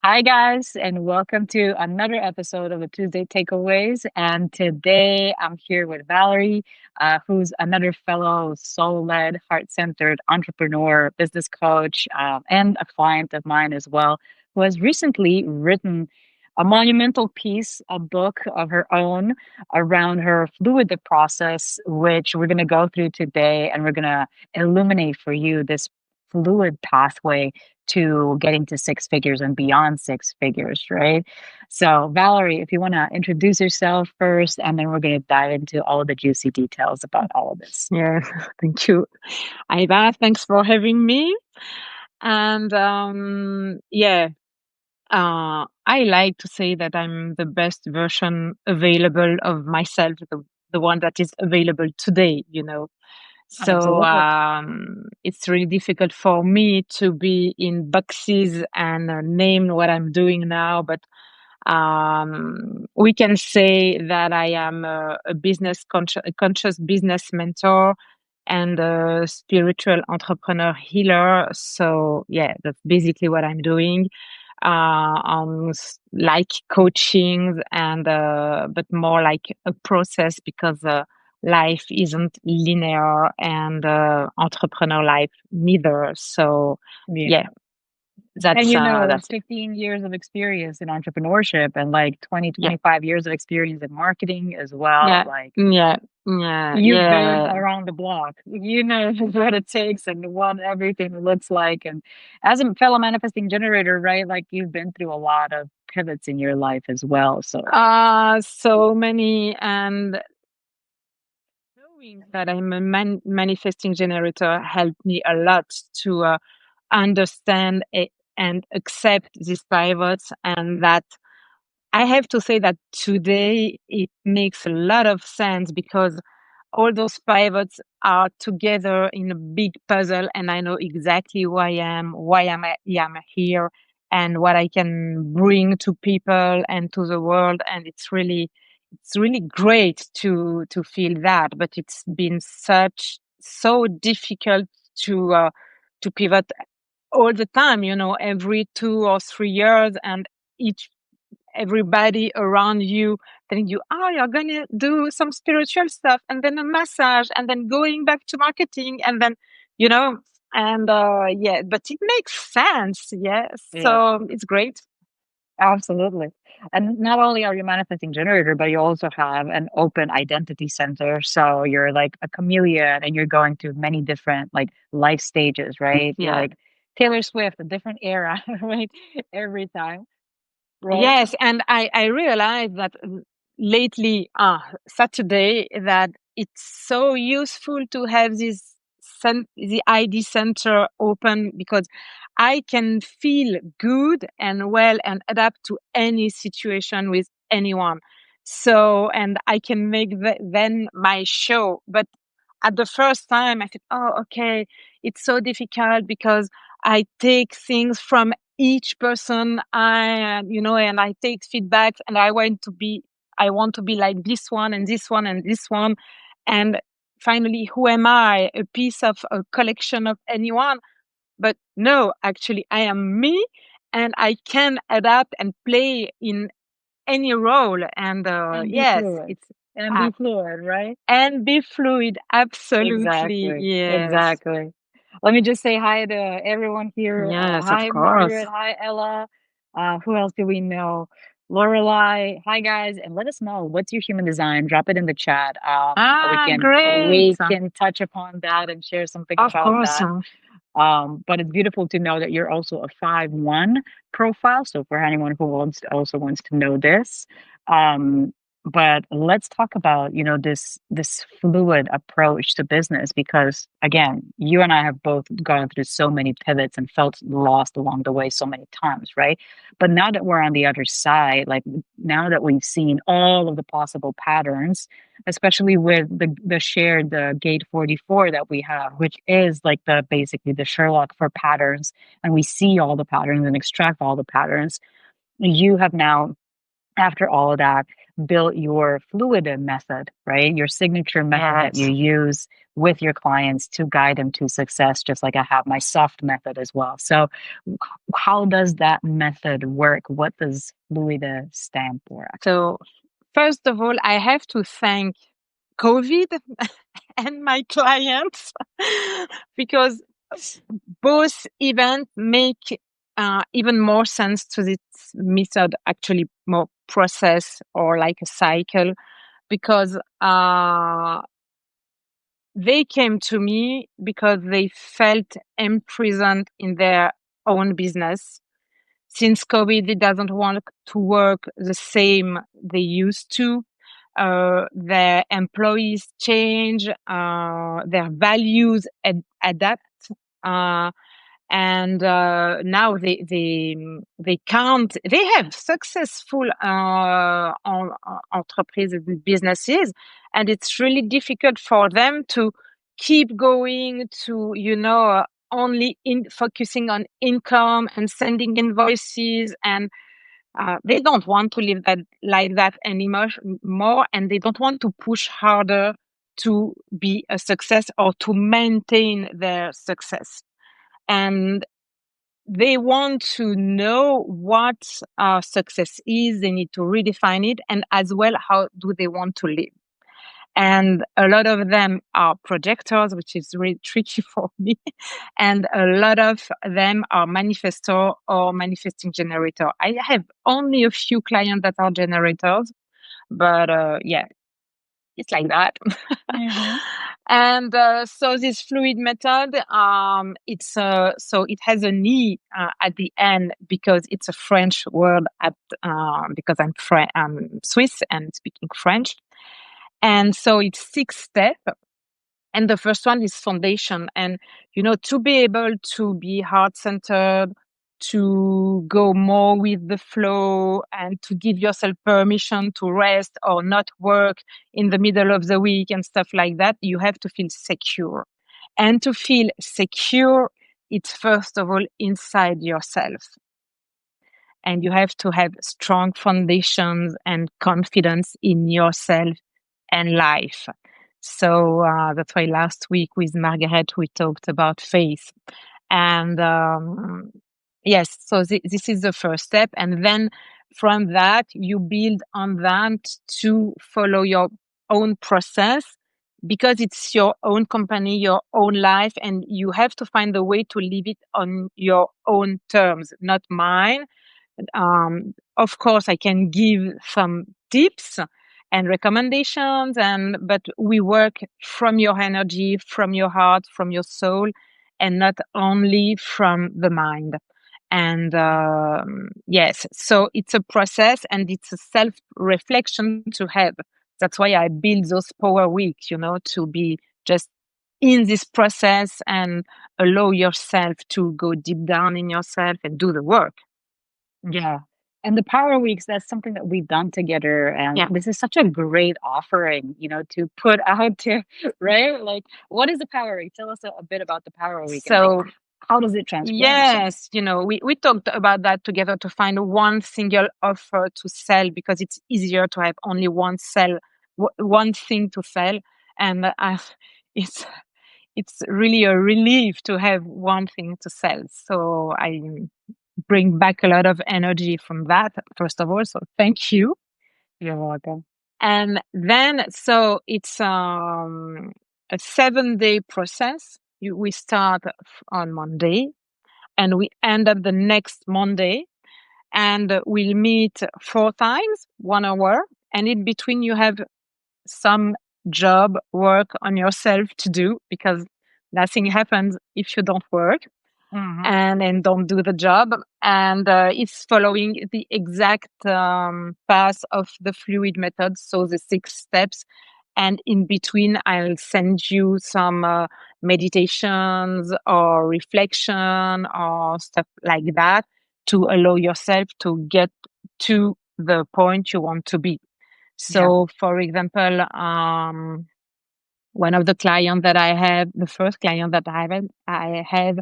Hi, guys, and welcome to another episode of the Tuesday Takeaways. And today I'm here with Valerie, who's another fellow soul led, heart centered entrepreneur, business coach, and a client of mine as well, who has recently written a monumental piece, a book of her own around her FLUIDE process, which we're going to go through today. And we're going to illuminate for you this fluid pathway to getting to six figures and beyond six figures, right? So, Valerie, if you want to introduce yourself first, and then we're going to dive into all of the juicy details about all of this. Yeah, thank you. Iva, thanks for having me. And I like to say that I'm the best version available of myself, the one that is available today. So Absolutely. it's really difficult for me to be in boxes and name what I'm doing now, but we can say that I am a conscious business mentor and a spiritual entrepreneur healer. So yeah, that's basically what I'm doing. Like coaching and but more like a process because life isn't linear and entrepreneur life neither. So Yeah. yeah, And that's 15 years of experience in entrepreneurship and like 20, yeah, 25 years of experience in marketing as well. yeah, Like, yeah, yeah, you've been yeah. around the block. You know what it takes and what everything looks like. And as a fellow manifesting generator, right? Like, you've been through a lot of pivots in your life as well. So, So many, and knowing that I'm a manifesting generator helped me a lot to understand it and accept these pivots, and that I have to say that today it makes a lot of sense because all those pivots are together in a big puzzle, and I know exactly who I am, am here, and what I can bring to people and to the world. And it's really great to feel that. But it's been so difficult to pivot all the time. Every 2 or 3 years, and each everybody around you telling you, oh, you're going to do some spiritual stuff and then a massage and then going back to marketing and then, you know, and yeah, but it makes sense. Yeah. yeah. So it's great. Absolutely. And not only are you manifesting generator, but you also have an open identity center. So you're like a chameleon and you're going through many different like life stages, right? You're Yeah. like Taylor Swift, a different era, right? Every time, right? Yes. And I realized that lately, Saturday, that it's so useful to have the ID center open because I can feel good and well and adapt to any situation with anyone. So, and I can make then my show. But at the first time, I said, oh, okay, it's so difficult because I take things from each person and I take feedback and I want to be like this one and this one and this one. And finally, who am I? A piece of a collection of anyone? But no, actually, I am me, and I can adapt and play in any role. And And be yes, fluid. it's And uh, be fluid, right? and be fluid. Absolutely. Exactly. Yes. Exactly. Let me just say hi to everyone here. Yes, of Hi, course. Margaret. Hi, Ella. Who else do we know? Lorelai. Hi, guys, and let us know what's your human design. Drop it in the chat. We can Great. we can touch upon that and share something Of about course. that. But it's beautiful to know that you're also a 5-1 profile. So for anyone who wants to know this, um, but let's talk about this fluid approach to business because again, you and I have both gone through so many pivots and felt lost along the way so many times, right? But now that we're on the other side, like now that we've seen all of the possible patterns, especially with the shared gate 44 that we have, which is like the basically the Sherlock for patterns, and we see all the patterns and extract all the patterns. You have now after all of that, built your FLUIDE method, right? Your signature method that you Yes. use with your clients to guide them to success, just like I have my soft method as well. So, how does that method work? What does FLUIDE stand for? So, first of all, I have to thank COVID and my clients because both events make even more sense to this method, actually more process or like a cycle, because they came to me because they felt imprisoned in their own business. Since COVID, it doesn't want to work the same they used to. Their employees change, their values adapt. Uh, and now they can't, they have successful entreprises and businesses, and it's really difficult for them to keep going to only in focusing on income and sending invoices, and they don't want to live that like that anymore more, and they don't want to push harder to be a success or to maintain their success. And they want to know what success is. They need to redefine it, and as well, how do they want to live? And a lot of them are projectors, which is really tricky for me. And a lot of them are manifestor or manifesting generator. I have only a few clients that are generators, but yeah, it's like that. Mm-hmm. And so this fluid method, so it has an E at the end because it's a French word because I'm Swiss and speaking French. And so it's 6 steps. And the first one is foundation. And, to be able to be heart centered, to go more with the flow, and to give yourself permission to rest or not work in the middle of the week and stuff like that, you have to feel secure. And to feel secure, it's first of all inside yourself. And you have to have strong foundations and confidence in yourself and life. So that's why last week with Margaret, we talked about faith. And yes, so this is the first step. And then from that, you build on that to follow your own process, because it's your own company, your own life, and you have to find a way to live it on your own terms, not mine. Of course, I can give some tips and recommendations, but we work from your energy, from your heart, from your soul, and not only from the mind. And yes, so it's a process and it's a self reflection to have. That's why I build those power weeks, to be just in this process and allow yourself to go deep down in yourself and do the work. Yeah. And the Power Weeks, that's something that we've done together. And Yeah. this is such a great offering, to put out there, right? Like, what is the Power Week? Tell us a bit about the Power Week and like, So how does it transform someone? yes, we talked about that together to find one single offer to sell, because it's easier to have only one thing to sell. And it's it's really a relief to have one thing to sell. So I bring back a lot of energy from that, first of all. So thank you. You're welcome. And then, so it's a 7-day process. We start on Monday and we end up the next Monday, and we'll meet 4 times, 1 hour. And in between, you have some job work on yourself to do, because nothing happens if you don't work Mm-hmm. and don't do the job. And it's following the exact path of the fluid method, so the 6 steps. And in between, I'll send you some meditations or reflection or stuff like that to allow yourself to get to the point you want to be. Yeah. So, for example, one of the clients that I have, the first client that I have,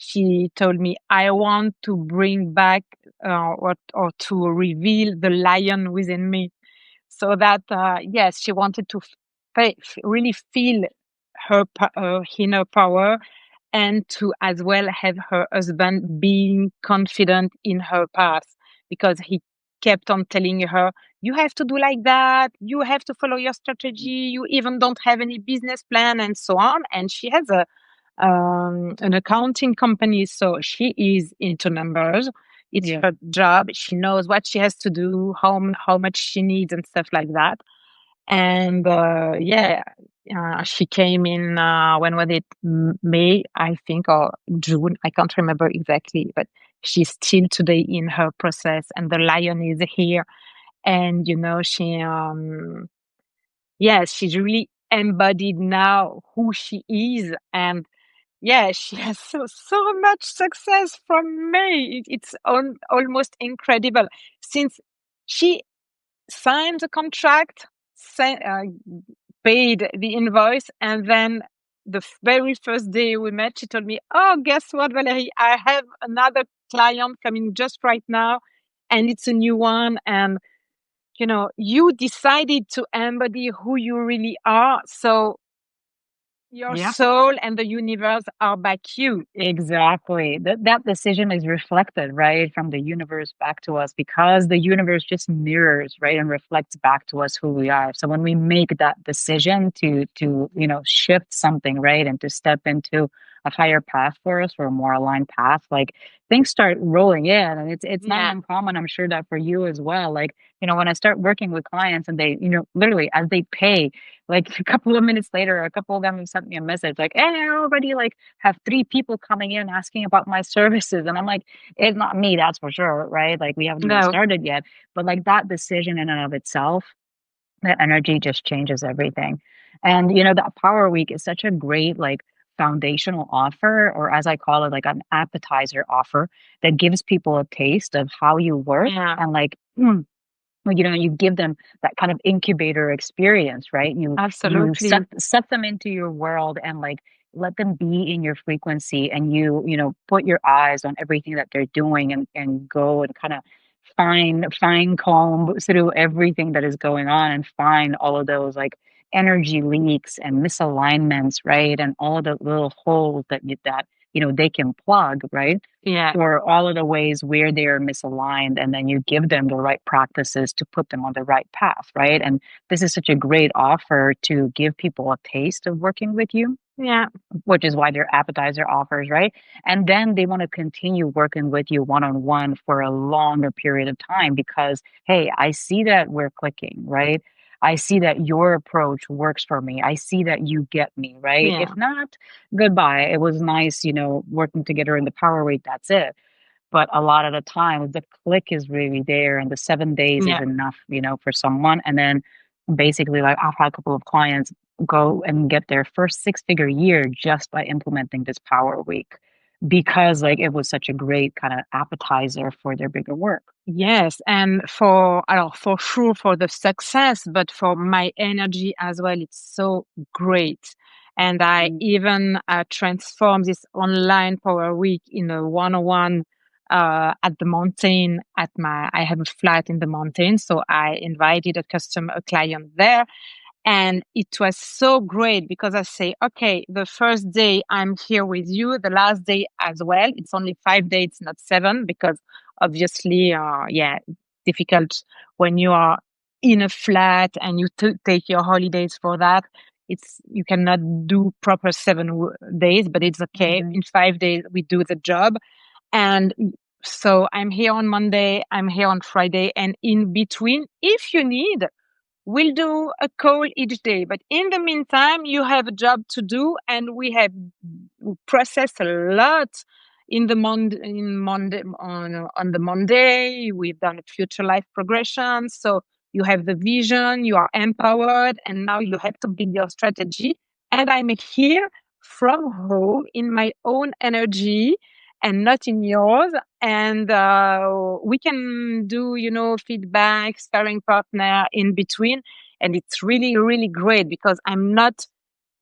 she told me, I want to bring back or to reveal the lion within me. So that, yes, she wanted to really feel her inner power, and to as well have her husband being confident in her path, because he kept on telling her, you have to do like that, you have to follow your strategy, you even don't have any business plan, and so on. And she has an accounting company, so she is into numbers. It's Yeah. her job. She knows what she has to do, how much she needs, and stuff like that. And yeah, she came in, when was it? May, I think, or June. I can't remember exactly, but she's still today in her process, and the lion is here. And she, yes, she's really embodied now who she is. And yeah, she has so much success from May. It's almost incredible, since she signed the contract, paid the invoice, and then the very first day we met, she told me, "Oh, guess what, Valerie? I have another client coming just right now, and it's a new one." And you decided to embody who you really are, so your Yeah. soul and the universe are back you. Exactly. That decision is reflected, right, from the universe back to us, because the universe just mirrors, right, and reflects back to us who we are. So when we make that decision to shift something, right, and to step into a higher path for us, or a more aligned path, like things start rolling in. And it's not Yeah. uncommon, I'm sure that for you as well. Like, when I start working with clients and they, literally as they pay, like a couple of minutes later, a couple of them have sent me a message like, "Hey, I already like have 3 people coming in asking about my services," and I'm like, "It's not me, that's for sure, right? Like we haven't even No. started yet." But like that decision in and of itself, that energy just changes everything. And that Power Week is such a great like foundational offer, or as I call it, like an appetizer offer that gives people a taste of how you work, Yeah. and like you give them that kind of incubator experience, right? You set Absolutely. set them into your world, and like let them be in your frequency, and put your eyes on everything that they're doing, and go and kind of fine comb through everything that is going on, and find all of those like energy leaks and misalignments, right? And all of the little holes that they can plug, right? Yeah. Or all of the ways where they are misaligned, and then you give them the right practices to put them on the right path, right? And this is such a great offer to give people a taste of working with you, Yeah. which is why they're appetizer offers, right? And then they want to continue working with you one on one for a longer period of time, because hey, I see that we're clicking, right? I see that your approach works for me. I see that you get me, right? If Yeah. not, goodbye. It was nice, working together in the Power Week. That's it. But a lot of the time, the click is really there, and the 7 days is Yeah. enough, for someone. And then basically, like I've had a couple of clients go and get their first six-figure year just by implementing this Power Week, because like it was such a great kind of appetizer for their bigger work. Yes, and for sure for the success, but for my energy as well, it's so great. And I Mm. even transform this online Power Week in a one-on-one at the mountain. I have a flat in the mountain, so I invited a client there, and it was so great because I say, okay, the first day I'm here with you, the last day as well. It's only 5 days, not 7, because obviously, yeah, difficult when you are in a flat and you take your holidays for that. You cannot do proper 7 days, but it's okay. Mhm. In 5 days, we do the job. And so I'm here on Monday, I'm here on Friday, and in between, if you need, we'll do a call each day, but in the meantime, you have a job to do, and we have processed a lot on the Monday. We've done a future life progression, so you have the vision, you are empowered, and now you have to build your strategy. And I'm here from home in my own energy and not in yours. And we can do feedback, sparring partner in between. And it's really really great because I'm not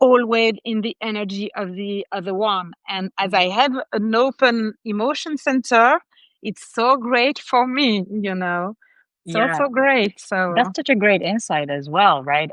always in the energy of the other one. And as I have an open emotion center, it's so great for me, so Yeah. so great. So That's such a great insight as well, right?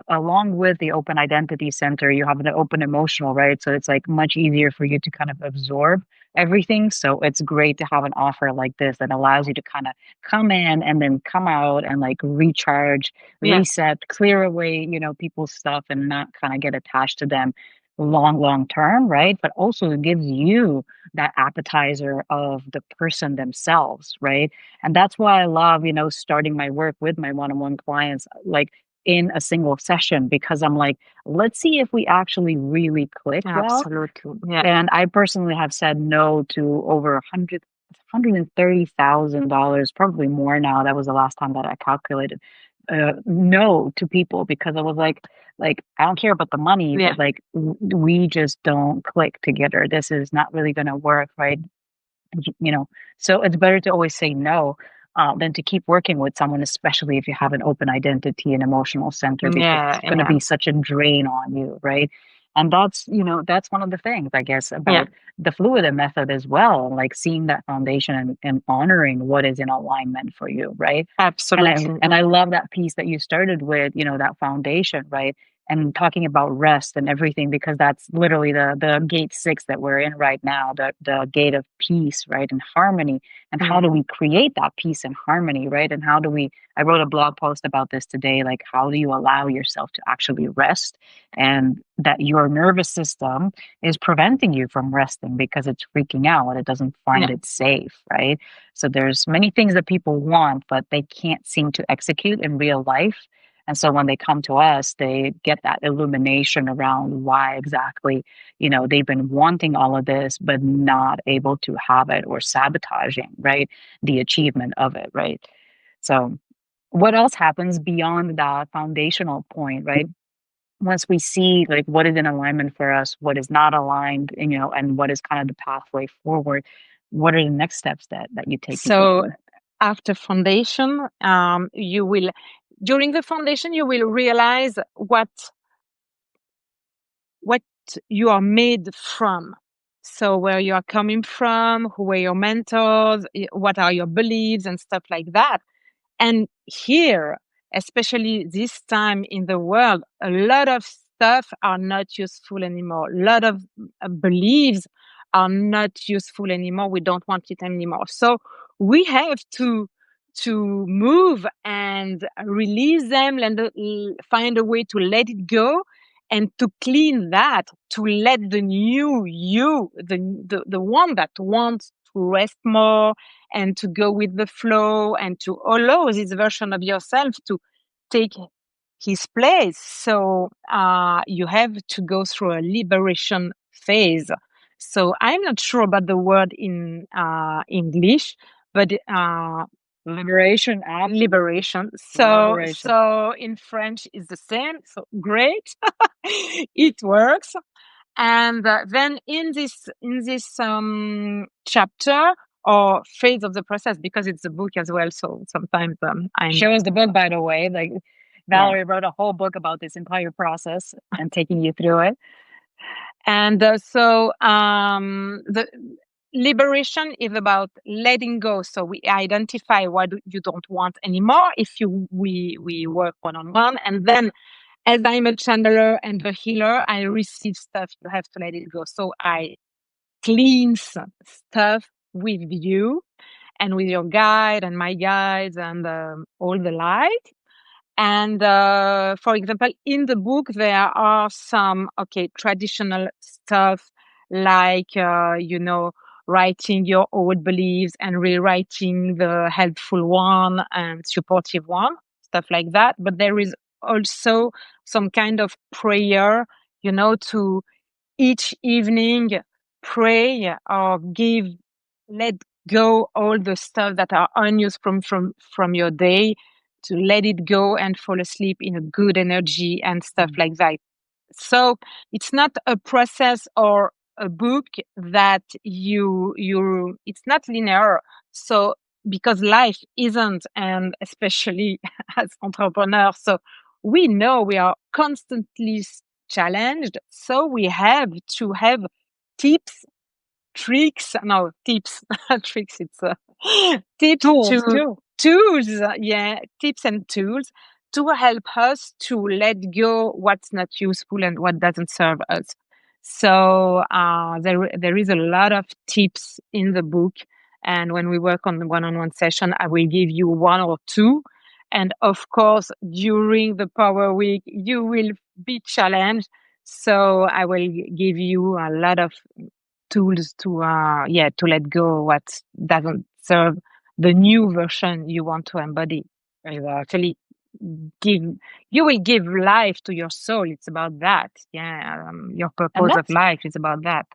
Along with the open identity center, you have the open emotional, right? So it's like much easier for you to kind of absorb everything. So it's great to have an offer like this that allows you to kind of come in and then come out and like recharge, yeah, reset, clear away, people's stuff and not kind of get attached to them long term, right? But also it gives you that appetizer of the person themselves, right? And that's why I love, starting my work with my one-on-one clients, like in a single session, because I'm like, let's see if we actually really click well. absolutely. Yeah, And I personally have said no to over $130,000, probably more now. That was the last time that I calculated. No to people because I was like I don't care about the money, yeah, but like we just don't click together. This is not really going to work, right? you know so it's better to always say no than to keep working with someone, especially if you have an open identity and emotional center, because yeah, it's going to yeah, be such a drain on you, right? And that's one of the things, I guess, yeah, about the fluid method as well, like seeing that foundation and honoring what is in alignment for you, right? and i absolutely. and i love that piece that you started with, that foundation, right? And talking about rest and everything, because that's literally the gate 6 that we're in right now, the gate of peace, right? And harmony. And how Yeah, do we create that peace and harmony, right? And how do we I wrote a blog post about this today, like how do you allow yourself to actually rest, and that your nervous system is preventing you from resting because it's freaking out, it doesn't yeah, find it safe, right? So there's many things that people want, but they can't seem to execute in real life. And so when they come to us, they get that illumination around why exactly, they've been wanting all of this, but not able to have it, or sabotaging, right? The achievement of it, right? So what else happens beyond that foundational point, right? Once we see like what is in alignment for us, what is not aligned, and what is kind of the pathway forward, what are the next steps that you take people so through? after foundation, you will during the foundation you will realize what you are made from. So where you are coming from, who were your mentors, what are your beliefs and stuff like that. And here, especially this time in the world, a lot of stuff are not useful anymore. A lot of beliefs are not useful anymore. We don't want it anymore. So we have to move and release them and find a way to let it go and to clean that, to let the new you, the one that wants to rest more and to go with the flow and to allow this version of yourself to take his place. So you have to go through a liberation phase. So I'm not sure about the word in English, but Liberation, absolutely. liberation. So Liberation. so in French is the same. So great, it works. And then in this chapter or phase of the process, because it's a book as well, so sometimes I'm Show us the book, by the way. Like yeah. Valerie wrote a whole book about this entire process and taking you through it. And the liberation is about letting go. So we identify what you don't want anymore. If you we work one on one, and then as I'm a channeler and a healer, I receive stuff. You have to let it go. So I clean stuff with you and with your guide and my guides and all the light. And for example, in the book, there are some, traditional stuff like, writing your old beliefs and rewriting the helpful one and supportive one, stuff like that. But there is also some kind of prayer, to each evening pray or let go all the stuff that are unused from your day, to let it go and fall asleep in a good energy and stuff Mm. like that. So it's not a process or a book that it's not linear. So because life isn't, and especially as entrepreneurs, so we know we are constantly challenged. So we have to have tips, tricks, no, tips, tricks, it's tips Tools to too. tools, yeah, tips and tools to help us to let go what's not useful and what doesn't serve us. So there is a lot of tips in the book. And when we work on the one-on-one session, I will give you one or two. And of course, during the Power Week, you will be challenged. So I will give you a lot of tools to to let go what doesn't serve the new version you want to embody. You will actually give you will give life to your soul. It's about that. Your And purpose of that's life is about that.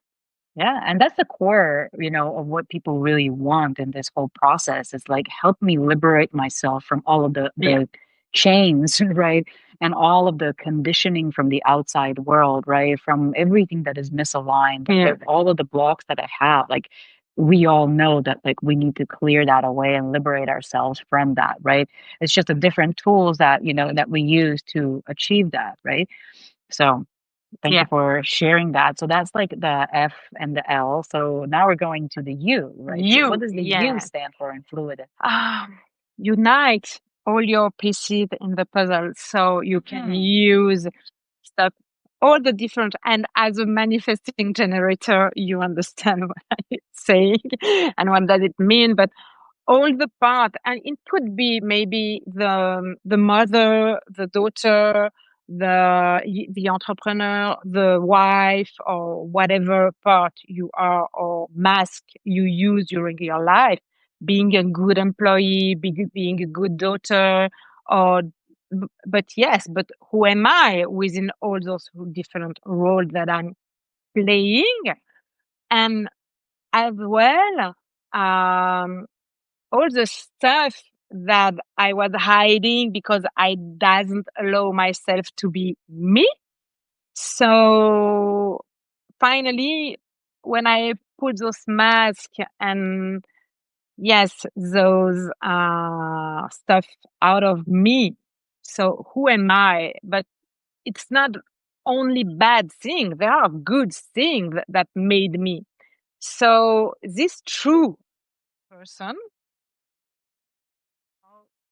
Yeah, and that's the core, of what people really want in this whole process. It's like help me liberate myself from all of the Yeah. the chains, right? And all of the conditioning from the outside world, right? From everything that is misaligned, Yeah. all of the blocks that I have. Like we all know that like we need to clear that away and liberate ourselves from that, right? It's just the different tools that, that we use to achieve that, right? So thank you Yeah. for sharing that. So that's like the F and the L. So now we're going to the U, right? So what You, does the U yeah. stand for in fluid? Unite all your pieces in the puzzle so you can Hmm. use stuff, all the different, and as a manifesting generator, you understand what I'm saying and what does it mean. But all the part, and it could be maybe the mother, the daughter, the entrepreneur, the wife, or whatever part you are or mask you use during your life, being a good employee, being a good daughter, or but yes, but who am I within all those different roles that I'm playing? And as well, um all the stuff that I was hiding because I doesn't allow myself to be me. So finally, when I put those masks and yes, those stuff out of me. So who am I? But it's not only bad thing. There are good things that made me. So this true person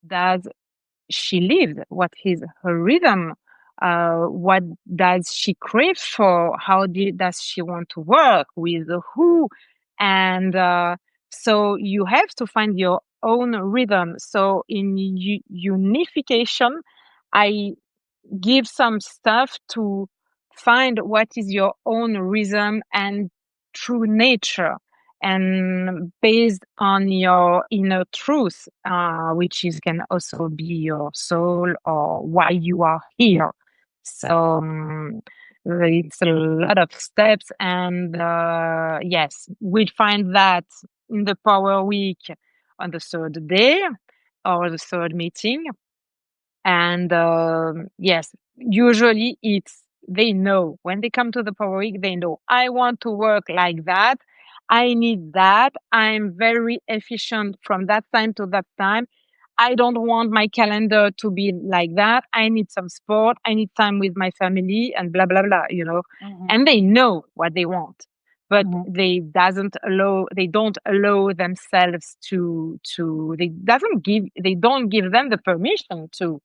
does she lives, what is her rhythm, what does she crave for, does she want to work with who, and so you have to find your own rhythm. So in unification, I give some stuff to find what is your own rhythm and true nature, and based on your inner truth, which is can also be your soul or why you are here. So it's a lot of steps, and yes, we find that in the Power Week on the third day or the third meeting. And yes, usually it's they know when they come to the Power Week, they know I want to work like that. I need that. I'm very efficient from that time to that time. I don't want my calendar to be like that. I need some sport. I need time with my family and blah blah blah. Hmm. And they know what they want, but Hmm. they don't allow themselves to they don't give them the permission to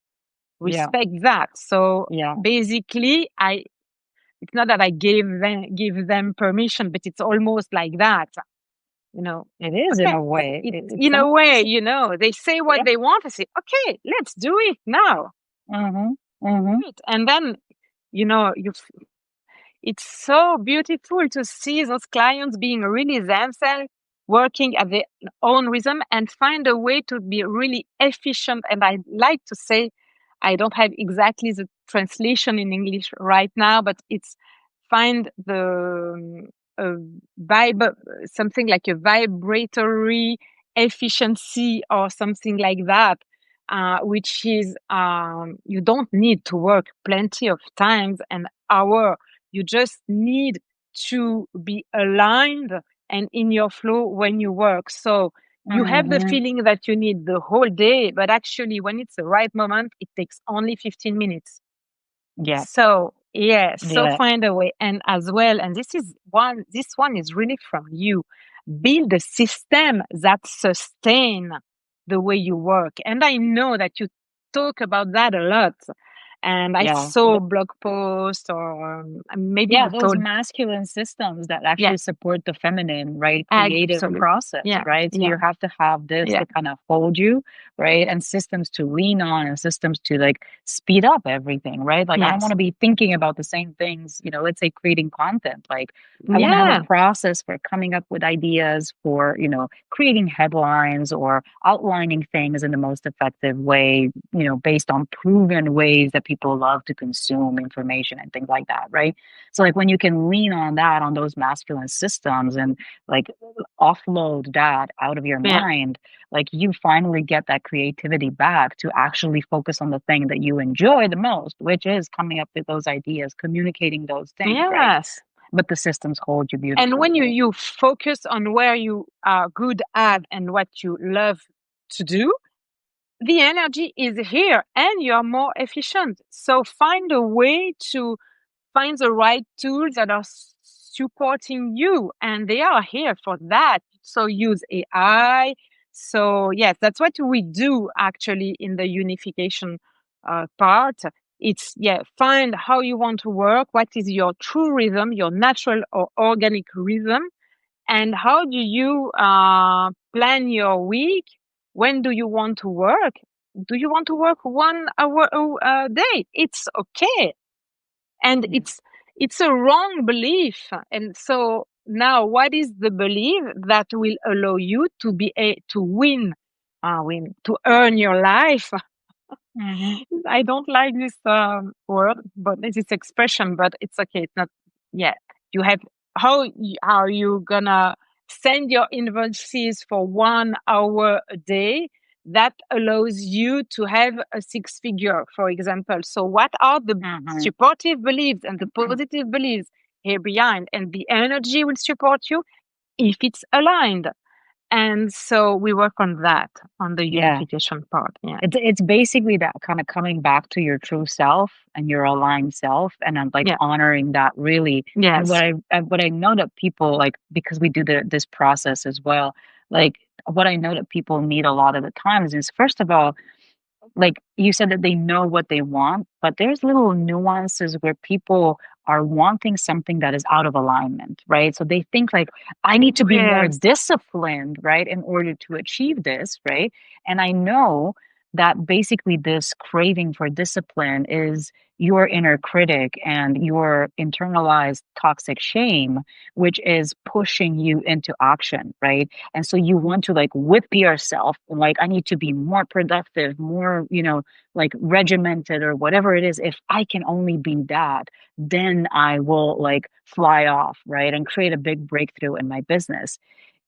Yeah. respect that. So Yeah. basically, it's not that I give them permission, but it's almost like that, you know. It is in Okay, a way. it's It's in a way, sometimes. they say what Yeah. they want. I say, okay, let's do it now. Hmm. Hmm. Right. And then, you it's so beautiful to see those clients being really themselves, working at their own rhythm and find a way to be really efficient. And I like to say, I don't have exactly the translation in English right now, but it's find the something like a vibratory efficiency or something like that, which is you don't need to work plenty of times and hour. You just need to be aligned and in your flow when you work. So you have the Hmm. feeling that you need the whole day, but actually, when it's the right moment, it takes only 15 minutes. Yeah. So Yes, so Yeah, find a way. And as well, and this one is really from you. Build a system that sustain the way you work. And I know that you talk about that a lot. And I yeah. saw blog posts or maybe Yeah, you those told, masculine systems that yeah, actually support the feminine, right? Creative absolutely. process, Yeah, right? So yeah, you have to have this yeah, to kind of hold you, right? And systems to lean on and systems to like speed up everything, right? Like I don't want yes, to be thinking about the same things, let's say creating content. Like I want to have a yeah, process for coming up with ideas for, creating headlines or outlining things in the most effective way, based on proven ways that people love to consume information and things like that, right? So like when you can lean on that, on those masculine systems and like offload that out of your yeah, mind, like you finally get that creativity back to actually focus on the thing that you enjoy the most, which is coming up with those ideas, communicating those things, right? yes. But the systems hold you And beautifully. when you focus on where you are good at and what you love to do, the energy is here and you're more efficient. So find a way to find the right tools that are supporting you, and they are here for that. So use AI. So yes, that's what we do actually in the unification part. It's, yeah, find how you want to work, what is your true rhythm, your natural or organic rhythm, and how do you plan your week. When do you want to work? Do you want to work 1 hour a day? It's okay. And Yeah. it's a wrong belief. And so now what is the belief that will allow you to to win, to earn your life? Hmm. I don't like this word, but this expression, but it's okay. It's not yet. You have, are you gonna send your invoices for 1 hour a day? That allows you to have a six figure, for example. So what are the Hmm. supportive beliefs and the positive beliefs here behind? And the energy will support you if it's aligned. And so we work on that, on the Yeah. unification part. Yeah. It's basically that kind of coming back to your true self and your aligned self, and then like Yeah. honoring that really. And Yes. what I know that people like, because we do this process as well. Like what I know that people need a lot of the times is, first of all, like you said, that they know what they want, but there's little nuances where people are wanting something that is out of alignment, right? So they think like, I need to be more Yes. disciplined, right, in order to achieve this, right? And I know that basically this craving for discipline is your inner critic and your internalized toxic shame, which is pushing you into action, right? And so you want to like whip yourself, like, I need to be more productive, more, like regimented or whatever it is. If I can only be that, then I will like fly off, right? And create a big breakthrough in my business.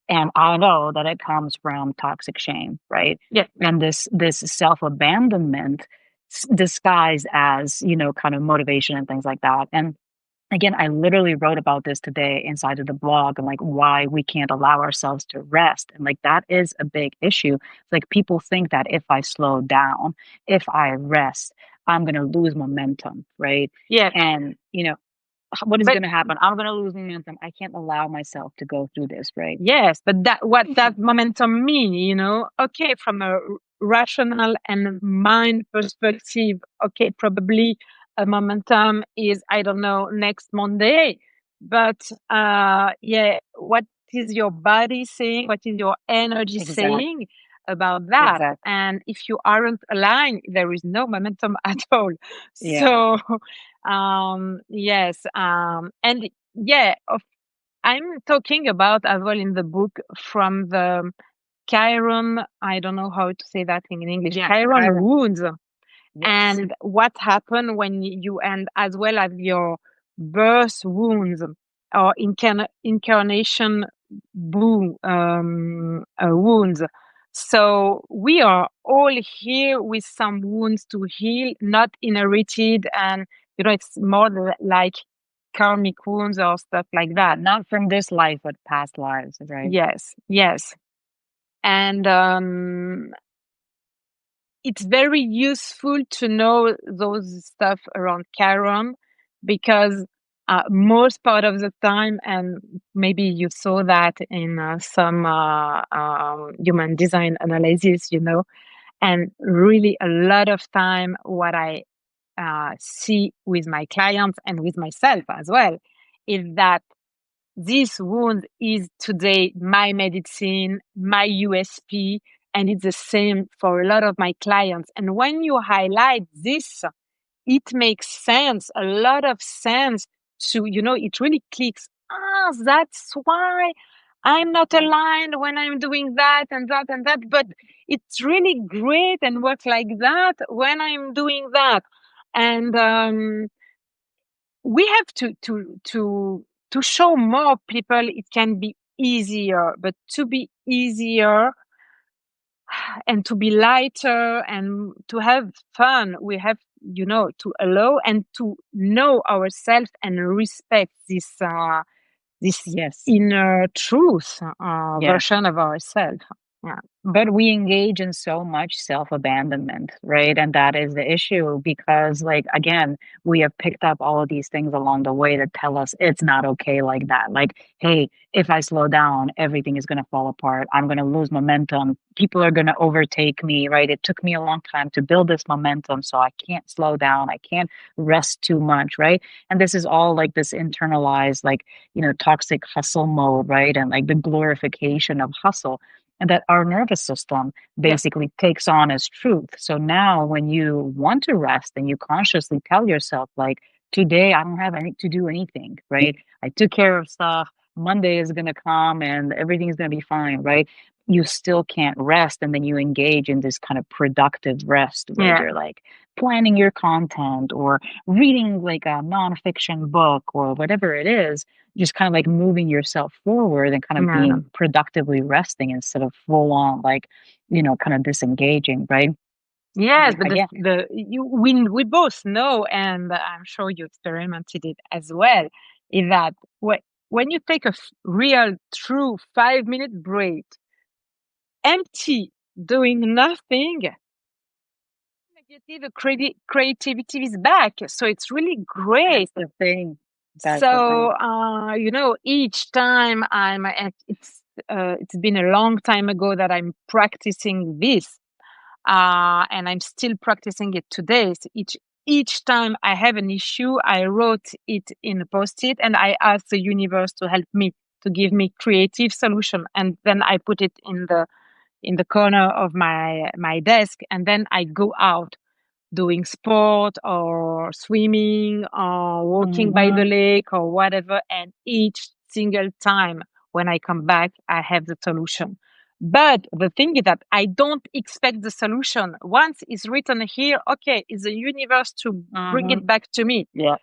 And I know that it comes from toxic shame, right? Yeah. And this self-abandonment disguised as, kind of motivation and things like that. And again, I literally wrote about this today inside of the blog and like why we can't allow ourselves to rest. And like that is a big issue. It's like people think that if I slow down, if I rest, I'm going to lose momentum, right? Yeah. And, what is But going to happen? I'm going to lose momentum. I can't allow myself to go through this, right? yes, but that what that momentum mean, okay, from a rational and mind perspective, okay, probably a momentum is, I don't know, next Monday. But yeah, what is your body saying? What is your energy Exact, saying about that? exact. And if you aren't aligned, there is no momentum at all. Yeah, So yes, and yeah, I'm talking about as well in the book from the Chiron, I don't know how to say that in English, yeah. Chiron Chiron. wounds, Yes, and what happened when you, and as well as your birth wounds or incarnation wounds. So we are all here with some wounds to heal, not inherited, and it's more like karmic wounds or stuff like that. not from this life, but past lives, right? Yes, yes. And it's very useful to know those stuff around Chiron because most part of the time, and maybe you saw that in some human design analysis, and really a lot of time what I see with my clients and with myself as well is that this wound is today my medicine, my USP, and it's the same for a lot of my clients. And when you highlight this, it makes sense, a lot of sense to, it really clicks. Ah, that's why I'm not aligned when I'm doing that and that and that, but it's really great and works like that when I'm doing that. And we have to show more people it can be easier, but to be easier and to be lighter and to have fun, we have, to allow and to know ourselves and respect this Yes. inner truth Yeah. version of ourselves. Yeah. But we engage in so much self abandonment, right? And that is the issue because, like, again, we have picked up all of these things along the way that tell us it's not okay like that. Like, hey, if I slow down, everything is going to fall apart. I'm going to lose momentum. People are going to overtake me, right? It took me a long time to build this momentum, so I can't slow down. I can't rest too much, right? And this is all like this internalized, like, toxic hustle mode, right? And like the glorification of hustle and that our nervous system Yeah. basically takes on as truth. So now when you want to rest and you consciously tell yourself, like, today I don't have any to do anything, right? I took care of stuff. Monday is going to come and everything's going to be fine, right? You still can't rest. And then you engage in this kind of productive rest where Yeah. you're like planning your content or reading like a nonfiction book or whatever it is, just kind of like moving yourself forward and kind of Yeah. being productively resting instead of full on like, kind of disengaging, right? Yes, And but again, we both know, and I'm sure you experimented it as well, is that when you take a real, true 5-minute break, empty, doing nothing, immediately the creativity is back. So it's really great. that's the thing. That's the So, thing. each time it's been a long time ago that I'm practicing this, and I'm still practicing it today. So each time I have an issue, I wrote it in a post-it, and I ask the universe to help me to give me creative solution, and then I put it in the corner of my desk, and then I go out doing sport or swimming or walking by the Hmm. lake or whatever. And each single time when I come back, I have the solution. But the thing is that I don't expect the solution. Once it's written here, okay, it's the universe to bring Hmm. it back to me. Yeah.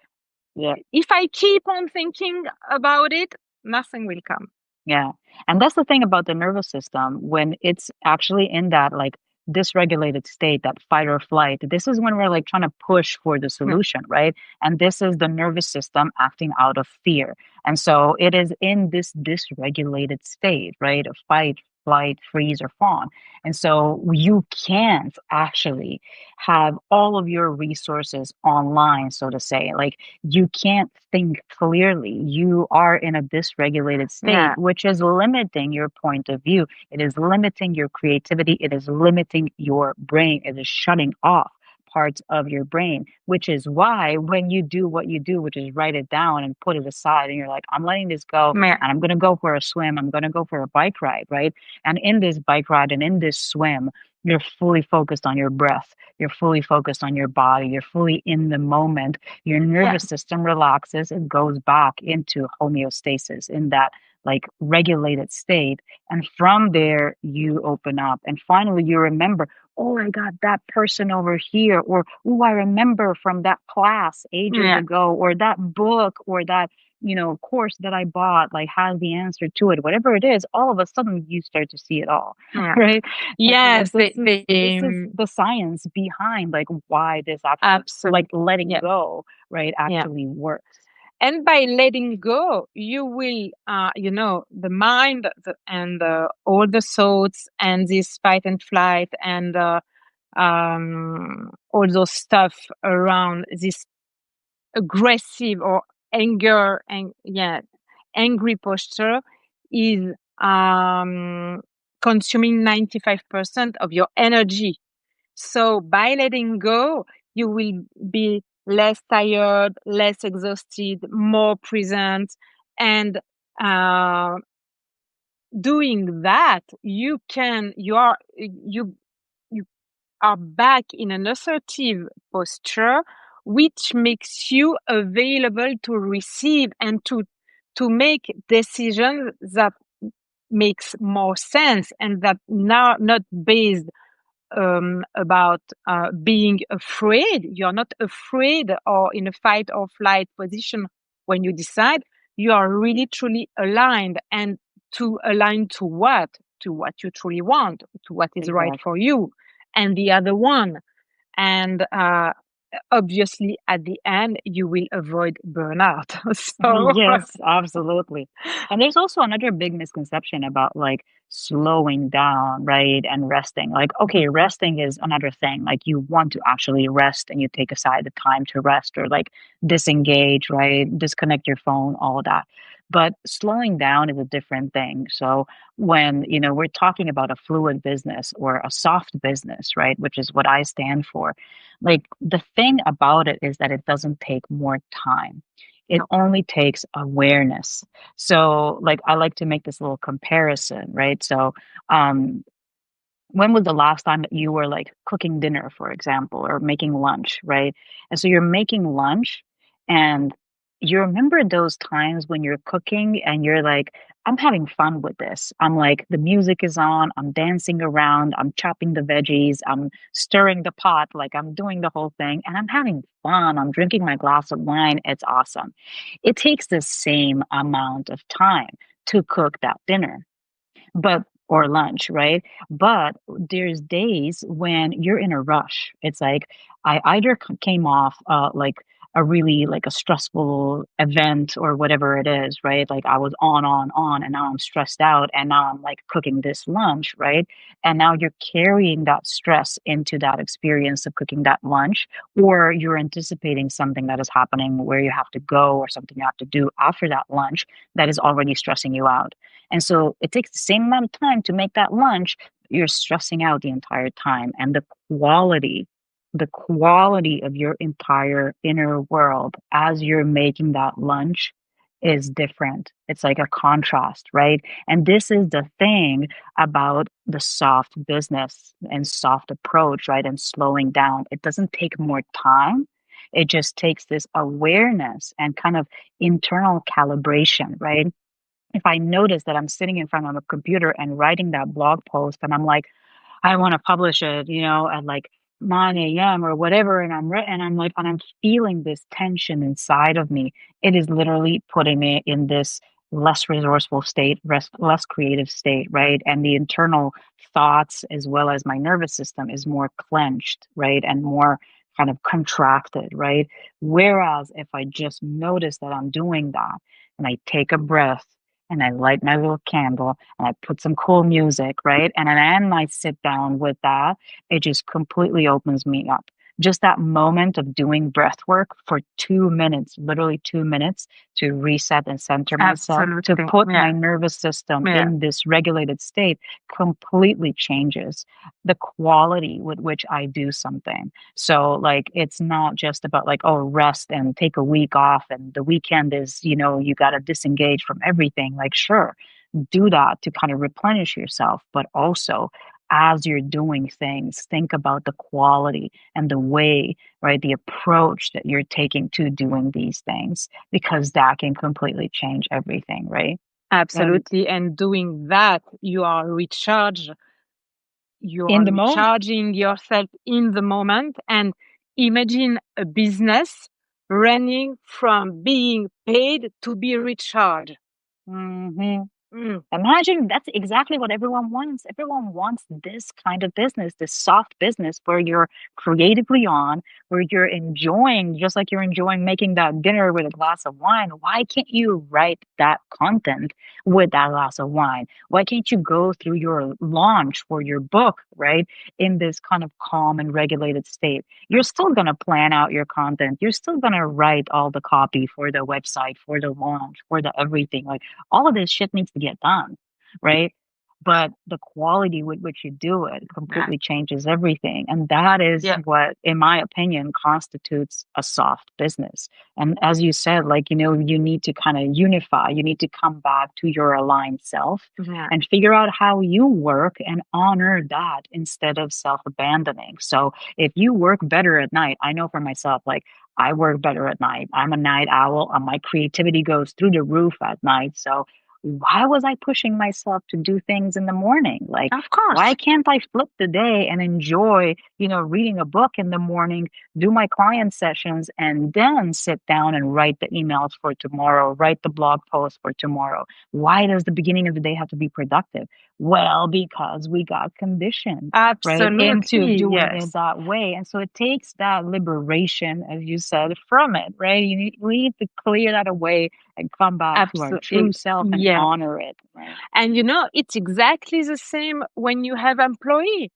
Yeah. If I keep on thinking about it, nothing will come. Yeah. And that's the thing about the nervous system when it's actually in that like dysregulated state, that fight or flight. This is when we're like trying to push for the Yeah. solution, right? And this is the nervous system acting out of fear. And so it is in this dysregulated state, right? Of fight, flight, freeze, or fawn. And so you can't actually have all of your resources online, so to say. Like you can't think clearly. You are in a dysregulated state, Yeah. which is limiting your point of view. It is limiting your creativity. It is limiting your brain. It is shutting off parts of your brain, which is why when you do what you do, which is write it down and put it aside, and you're like, I'm letting this go Yeah. and I'm going to go for a swim. I'm going to go for a bike ride, right? And in this bike ride and in this swim, you're fully focused on your breath. You're fully focused on your body. You're fully in the moment. Your Yeah. nervous system relaxes and goes back into homeostasis in that like regulated state. And from there, you open up. And finally, you remember, oh, I got that person over here. Or, oh, I remember from that class ages Yeah. ago, or that book, or that, course that I bought, like has the answer to it. Whatever it is, all of a sudden you start to see it all, Yeah. right? And Yes. like this is the science behind like why this actually Absolutely. like letting Yeah. go, right, Yeah. actually works. And by letting go, you will, the mind and all the thoughts and this fight and flight and all those stuff around this aggressive or anger and angry posture is consuming 95% of your energy. So by letting go, you will be less tired, less exhausted, more present, and uh, doing that, you are back in an assertive posture, which makes you available to receive and to make decisions that makes more sense and that not based about being afraid. You're not afraid or in a fight or flight position when you decide. You are really truly aligned, and to align to what? To what you truly want, to what is right Exactly. for you, and the other one. And obviously, at the end, you will avoid burnout. So, Yes, absolutely. And there's also another big misconception about like slowing down, right? And resting. Like, okay, resting is another thing. Like, you want to actually rest and you take aside the time to rest or like disengage, right? Disconnect your phone, all that. But slowing down is a different thing. So, when, we're talking about a fluid business or a soft business, right? Which is what I stand for. Like, the thing about it is that it doesn't take more time, it no. only takes awareness. So, like, I like to make this little comparison, right? So, um, when was the last time that you were like cooking dinner, for example, or making lunch, right? And so you're making lunch and you remember those times when you're cooking and you're like, I'm having fun with this. I'm like, the music is on, I'm dancing around, I'm chopping the veggies, I'm stirring the pot, like I'm doing the whole thing, and I'm having fun. I'm drinking my glass of wine. It's awesome. It takes the same amount of time to cook that dinner but or lunch, right? But there's days when you're in a rush. It's like I either came off like a really like a stressful event or whatever it is, right? Like I was on, and now I'm stressed out, and now I'm like cooking this lunch, right? And now you're carrying that stress into that experience of cooking that lunch, or you're anticipating something that is happening where you have to go or something you have to do after that lunch that is already stressing you out. And so it takes the same amount of time to make that lunch, but you're stressing out the entire time. And the quality of your entire inner world as you're making that lunch is different. It's like a contrast, right? And this is the thing about the soft business and soft approach, right? And slowing down. It doesn't take more time. It just takes this awareness and kind of internal calibration, right? If I notice that I'm sitting in front of a computer and writing that blog post and I'm like, I want to publish it, at like 9 a.m. or whatever, and I'm feeling this tension inside of me. It is literally putting me in this less resourceful state, less creative state, right? And the internal thoughts as well as my nervous system is more clenched, right? And more kind of contracted, right? Whereas if I just notice that I'm doing that and I take a breath and I light my little candle and I put some cool music, right? And then I sit down with that, it just completely opens me up. Just that moment of doing breath work for 2 minutes, literally 2 minutes to reset and center myself, to Absolutely. put Yeah. my nervous system Yeah. in this regulated state completely changes the quality with which I do something. So, like, it's not just about like, oh, rest and take a week off, and the weekend is, you got to disengage from everything. Like, sure, do that to kind of replenish yourself, but also as you're doing things, think about the quality and the way, right, the approach that you're taking to doing these things, because that can completely change everything, right? And Absolutely. And doing that, you in are the moment. recharging yourself in the moment. And imagine a business running from being paid to be recharged. Hmm. Imagine that's exactly what everyone wants. Everyone wants this kind of business, this soft business where you're creatively on, where you're enjoying, just like you're enjoying making that dinner with a glass of wine. Why can't you write that content with that glass of wine? Why can't you go through your launch for your book, right, in this kind of calm and regulated state? You're still going to plan out your content. You're still going to write all the copy for the website, for the launch, for the everything. Like, all of this shit needs to get done, right? But the quality with which you do it completely changes everything. And that is what, in my opinion, constitutes a soft business. And as you said, like, you need to kind of unify, you need to come back to your aligned self and figure out how you work and honor that instead of self abandoning. So if you work better at night, I know for myself, like, I work better at night. I'm a night owl, and my creativity goes through the roof at night. So why was I pushing myself to do things in the morning? Like, Of course. why can't I flip the day and enjoy, reading a book in the morning, do my client sessions, and then sit down and write the emails for tomorrow, write the blog post for tomorrow? Why does the beginning of the day have to be productive? Well, because we got conditioned, right, into Absolutely, doing it yes. that way. And so it takes that liberation, as you said, from it, right? We need to clear that away and come back to our true self and Yes. honor it, right? And it's exactly the same when you have employee.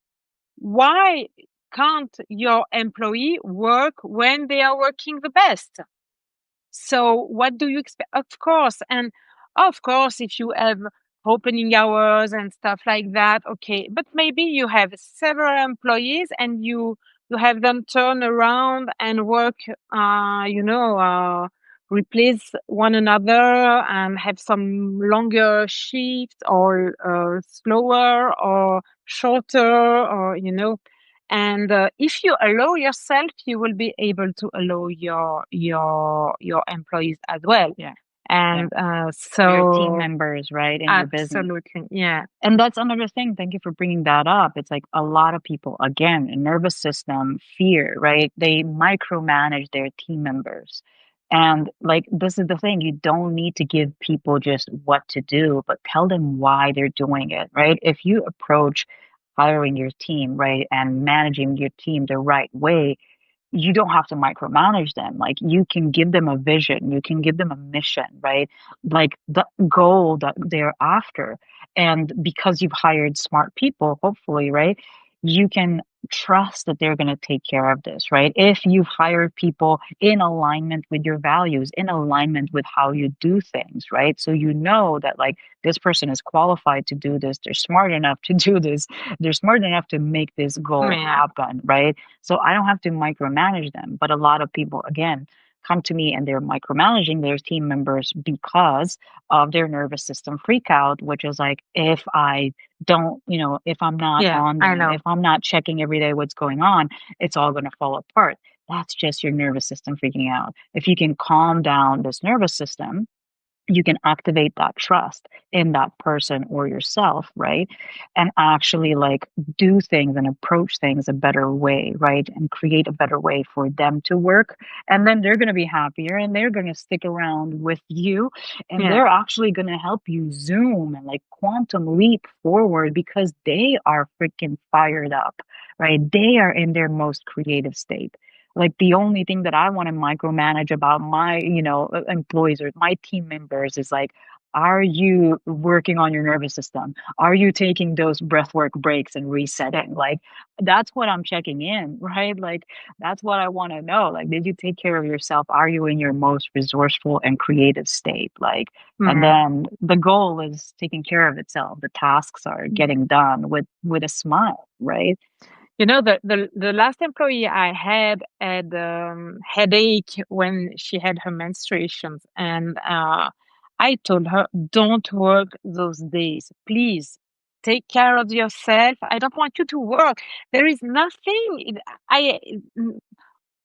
Why can't your employee work when they are working the best? So what do you expect? Of course, if you have opening hours and stuff like that, okay. But maybe you have several employees and you have them turn around and work, replace one another and have some longer shifts or slower or shorter or. And if you allow yourself, you will be able to allow your employees as well. Yeah. And Your team so members, right, in your business. absolutely, yeah. And that's another thing. Thank you for bringing that up. It's like a lot of people, again, nervous system, fear, right? They micromanage their team members. And like, this is the thing, you don't need to give people just what to do, but tell them why they're doing it, right? If you approach hiring your team, right, and managing your team the right way, you don't have to micromanage them. Like, you can give them a vision, you can give them a mission, right? Like the goal that they're after. And because you've hired smart people, hopefully, right, you can trust that they're going to take care of this, right? If you've hired people in alignment with your values, in alignment with how you do things, right? So you know that, like, this person is qualified to do this, they're smart enough to do this, they're smart enough to make this goal happen, right? So I don't have to micromanage them. But a lot of people, again, come to me and they're micromanaging their team members because of their nervous system freak out, which is like, if I don't, if I'm not on them, if I'm not checking every day what's going on, it's all going to fall apart. That's just your nervous system freaking out. If you can calm down this nervous system, you can activate that trust in that person or yourself, right? And actually, like, do things and approach things a better way, right? And create a better way for them to work. And then they're going to be happier and they're going to stick around with you, and they're actually going to help you zoom and like quantum leap forward because they are freaking fired up, right? They are in their most creative state. Like, the only thing that I want to micromanage about my, employees or my team members is like, are you working on your nervous system? Are you taking those breathwork breaks and resetting? Like, that's what I'm checking in, right? Like, that's what I want to know. Like, did you take care of yourself? Are you in your most resourceful and creative state? Like, and then the goal is taking care of itself. The tasks are getting done with a smile, right? The last employee I had headache when she had her menstruations, and I told her, "Don't work those days, please. Take care of yourself. I don't want you to work. There is nothing.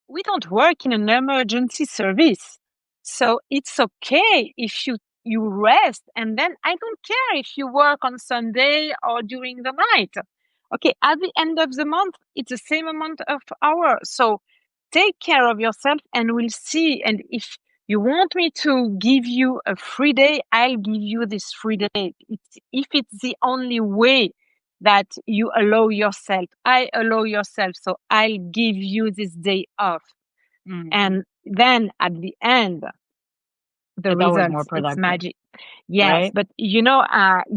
We don't work in an emergency service, so it's okay if you rest, and then I don't care if you work on Sunday or during the night. Okay, at the end of the month, it's the same amount of hours. So take care of yourself and we'll see. And if You want me to give you a free day? I'll give you this free day. If it's the only way that you allow yourself, I allow yourself. So I'll give you this day off. Mm-hmm. And then at the end, the It's always more results, it's productive, magic. Yes, right? but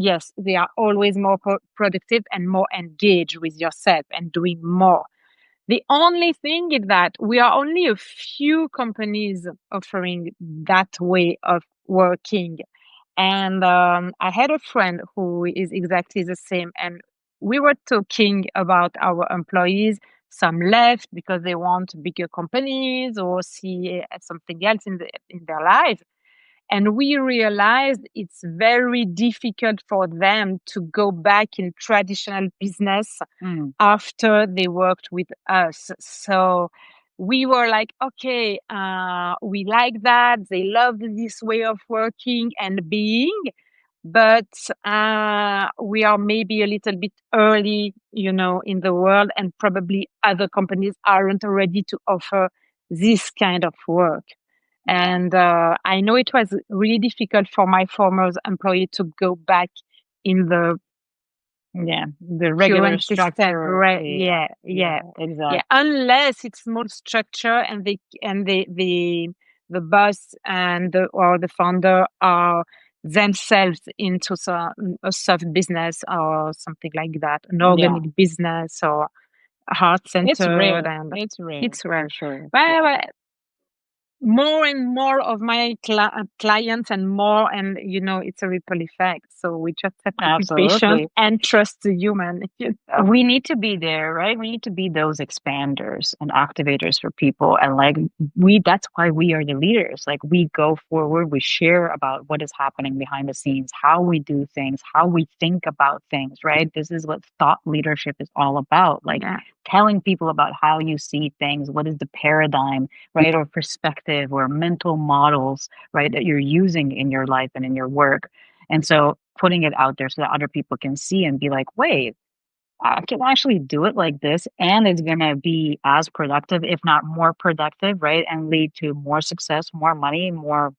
yes, they are always more productive and more engaged with yourself and doing more. The only thing is that we are only a few companies offering that way of working. And I had a friend who is exactly the same. And we were talking about our employees. Some left because they want bigger companies or see something else in their life. And we realized it's very difficult for them to go back in traditional business after they worked with us. So we were like, okay, we like that. They love this way of working and being, but we are maybe a little bit early, in the world, and probably other companies aren't ready to offer this kind of work. And I know it was really difficult for my former employee to go back in the the regular current system. structure. Right? Yeah. Exactly. Unless it's more structure and the boss or the founder are themselves into a soft business or something like that, an organic business or heart It's centered, rare. and It's rare it's rare. for sure. Well, more and more of my clients and more, and it's a ripple effect. So we just have to be patient Absolutely. and trust the human. We need to be there, right? We need to be those expanders and activators for people. And like that's why we are the leaders. Like we go forward, we share about what is happening behind the scenes, how we do things, how we think about things, right? This is what thought leadership is all about. Like telling people about how you see things, what is the paradigm, right? Or perspective or mental models, right? That you're using in your life and in your work. And so putting it out there so that other people can see and be like, wait, I can actually do it like this, and it's going to be as productive, if not more productive, right? And lead to more success, more money, more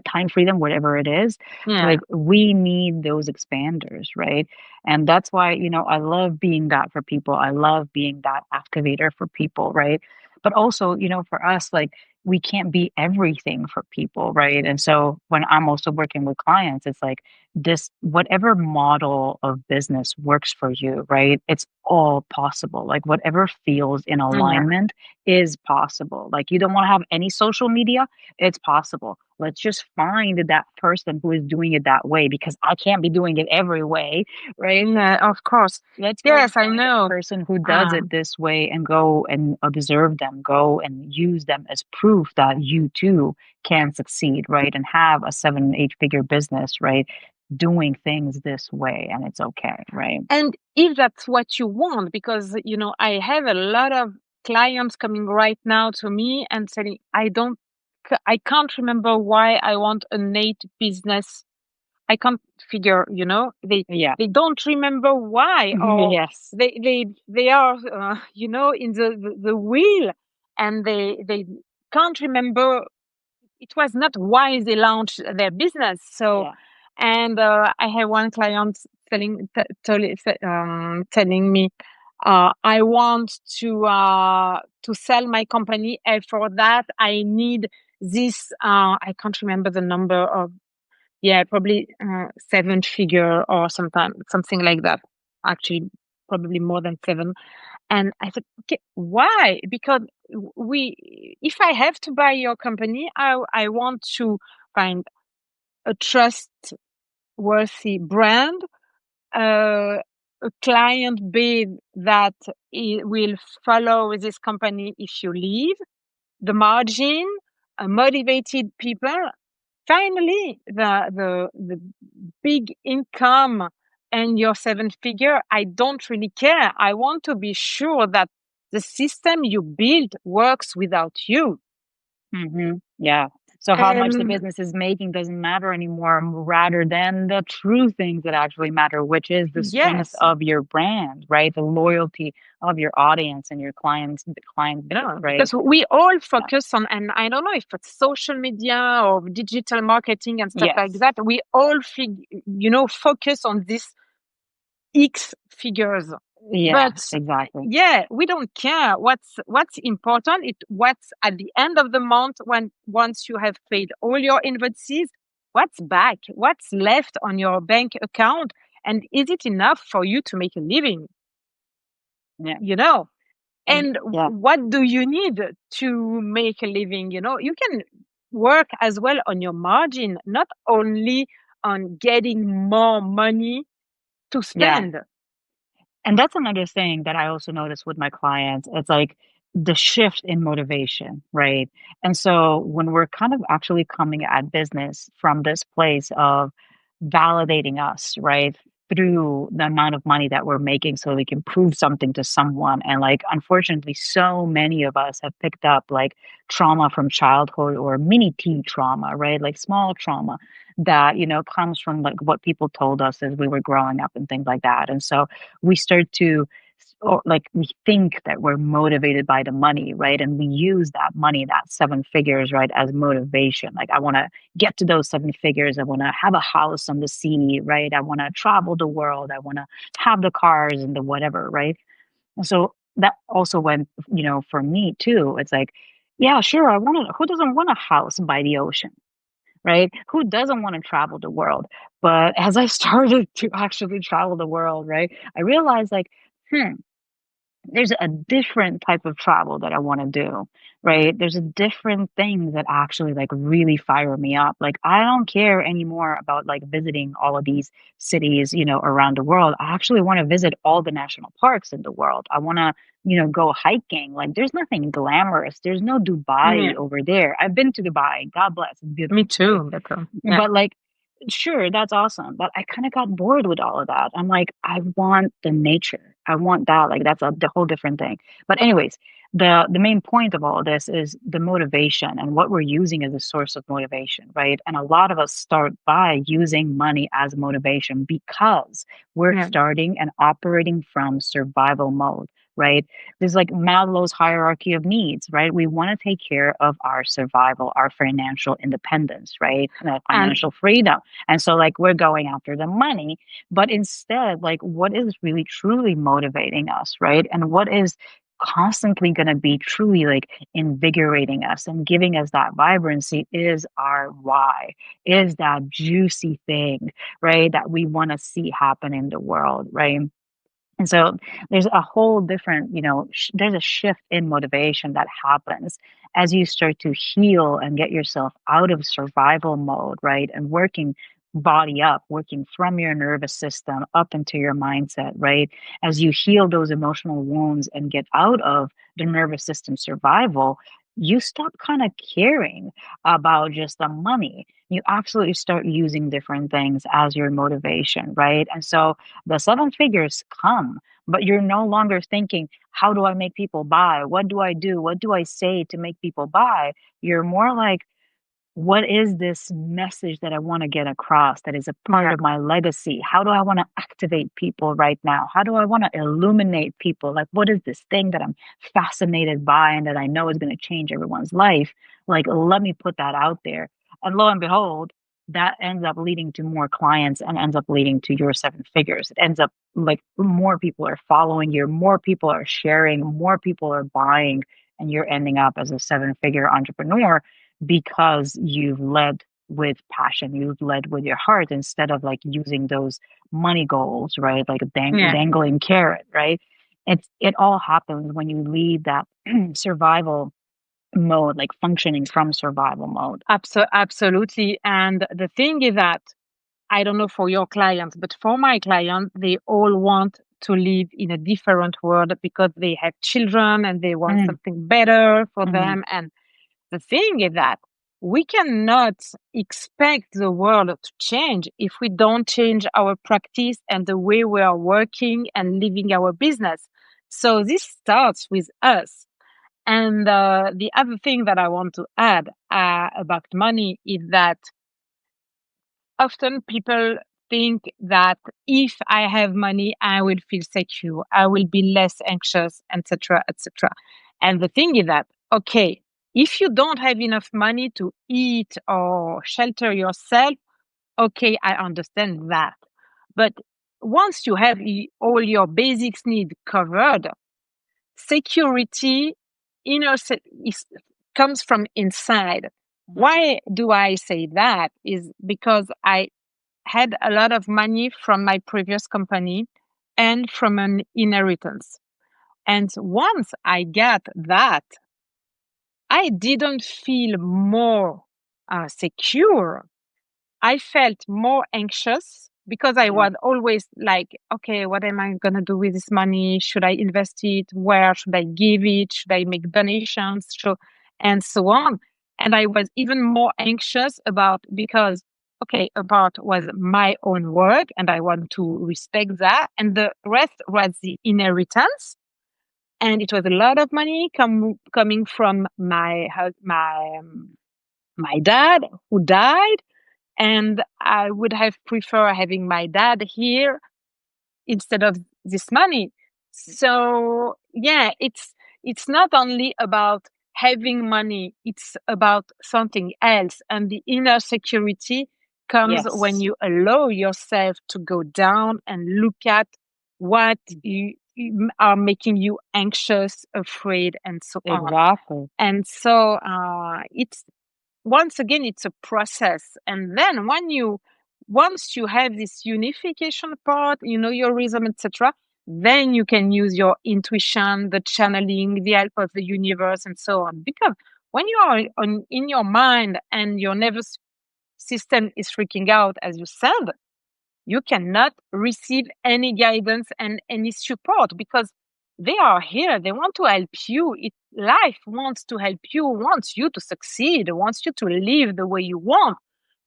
time freedom, whatever it is. Like we need those expanders, right? And that's why, I love being that for people. I love being that activator for people, right? But also, for us, like we can't be everything for people, right? And so when I'm also working with clients, it's like this, whatever model of business works for you, right? It's all possible. Like whatever feels in alignment is possible. Like you don't want to have any social media, it's possible. Let's just find that person who is doing it that way, because I can't be doing it every way, right? Of course. Let's Yes, I find know. a person who does it this way and go and observe them, go and use them as proof that you too can succeed, right? And have a 7-8 figure business, right? Doing things this way, and it's okay, right? And if that's what you want, because I have a lot of clients coming right now to me and saying, I can't remember why I want an 8 business. I can't figure, they don't remember why, or Yes. they are, in the wheel, and they can't remember. It was not why they launched their business. So, and I have one client telling me, I want to sell my company, and for that I need this. I can't remember the number of, probably 7 figure or something like that. Actually, probably more than 7. And I said, okay, why? Because if I have to buy your company, I want to find a trustworthy brand, a client base that will follow this company if you leave, the margin, motivated people. Finally, the big income and your 7 figure, I don't really care. I want to be sure that the system you build works without you. Mm-hmm. Yeah. So how much the And business is making doesn't matter anymore, rather than the true things that actually matter, which is the strength yes, of your brand, right? The loyalty of your audience and your clients, the client base, right? because we all Yeah. focus on, and I don't know if it's social media or digital marketing and stuff like Yes. that. We all focus on this X figures. Yeah, But exactly. yeah, we don't care what's important. It what's at the end of the month, when once you have paid all your invoices, what's back, what's left on your bank account, and is it enough for you to make a living? Yeah. You know, and Yeah. what do you need to make a living? You can work as well on your margin, not only on getting more money to Yeah. spend. And that's another thing that I also notice with my clients. It's like the shift in motivation, right? And so when we're kind of actually coming at business from this place of validating us, right? Through the amount of money that we're making so we can prove something to someone. And like, unfortunately, so many of us have picked up like trauma from childhood or mini T trauma, right? Like small trauma that, comes from like what people told us as we were growing up and things like that. And so we start to or like we think that we're motivated by the money, right? And we use that money, that seven figures, right, as motivation. Like I want to get to those seven figures. I want to have a house on the sea, right? I want to travel the world. I want to have the cars and the whatever, right? And so that also went, for me too. It's like, yeah, sure, I want to. Who doesn't want a house by the ocean? Right? Who doesn't want to travel the world? But as I started to actually travel the world, right, I realized like, there's a different type of travel that I want to do, right? There's a different things that actually like really fire me up. Like I don't care anymore about like visiting all of these cities, around the world. I actually want to visit all the national parks in the world. I want to, go hiking. Like there's nothing glamorous. There's no Dubai Yeah, over there. I've been to Dubai. God bless. It's me beautiful, right? too. But yeah, But like, sure, that's awesome. But I kind of got bored with all of that. I'm like, I want the nature. I want that. Like that's the whole different thing. But anyways, the main point of all of this is the motivation and what we're using as a source of motivation, right? And a lot of us start by using money as motivation because we're yeah, starting and operating from survival mode, right? There's like Maslow's hierarchy of needs, right? We want to take care of our survival, our financial independence, right? and Financial freedom. And so, like, we're going after the money, but instead, like, what is really truly motivating us, right? And what is constantly going to be truly like invigorating us and giving us that vibrancy is our why, is that juicy thing, right? That we want to see happen in the world, right? And so there's a whole different, there's a shift in motivation that happens as you start to heal and get yourself out of survival mode, right? And working body up, working from your nervous system up into your mindset, right? As you heal those emotional wounds and get out of the nervous system survival, you stop kind of caring about just the money. You absolutely start using different things as your motivation, right? And so the seven figures come, but you're no longer thinking, how do I make people buy? What do I do? What do I say to make people buy? You're more like, what is this message that I want to get across that is a part yeah, of my legacy? How do I want to activate people right now? How do I want to illuminate people? Like, what is this thing that I'm fascinated by and that I know is going to change everyone's life? Like, let me put that out there. And lo and behold, that ends up leading to more clients and ends up leading to your seven figures. It ends up like more people are following you, more people are sharing, more people are buying, and you're ending up as a seven figure entrepreneur because you've led with passion, you've led with your heart instead of like using those money goals, right? Like a yeah. dangling carrot, right? It all happens when you leave that survival mode, like functioning from survival mode. Absolutely. And the thing is that I don't know for your clients, but for my clients, they all want to live in a different world because they have children and they want Mm, something better for mm-hmm, them. And the thing is that we cannot expect the world to change if we don't change our practice and the way we are working and living our business. So this starts with us. And the other thing that I want to add about money is that often people think that if I have money, I will feel secure, I will be less anxious, etc., etc. And the thing is that, okay, if you don't have enough money to eat or shelter yourself, okay, I understand that. But once you have all your basics need covered, security is, comes from inside. Why do I say that? Is because I had a lot of money from my previous company and from an inheritance. And once I got that, I didn't feel more secure. I felt more anxious because I was always like, okay, what am I going to do with this money? Should I invest it? Where should I give it? Should I make donations? And so on. And I was even more anxious about because, okay, a part was my own work and I want to respect that. And the rest was the inheritance. And it was a lot of money coming from my dad who died, and I would have preferred having my dad here instead of this money. So yeah, it's not only about having money, it's about something else. And the inner security comes when Yes, you allow yourself to go down and look at what you are making you anxious, afraid, and so on. exactly. And so it's once again it's a process, and then once you have this unification part, you know your rhythm, etc., then you can use your intuition, the channeling, the help of the universe, and so on. Because when you are in your mind and your nervous system is freaking out, as you said, you cannot receive any guidance and any support because they are here. They want to help you. Life wants to help you, wants you to succeed, wants you to live the way you want.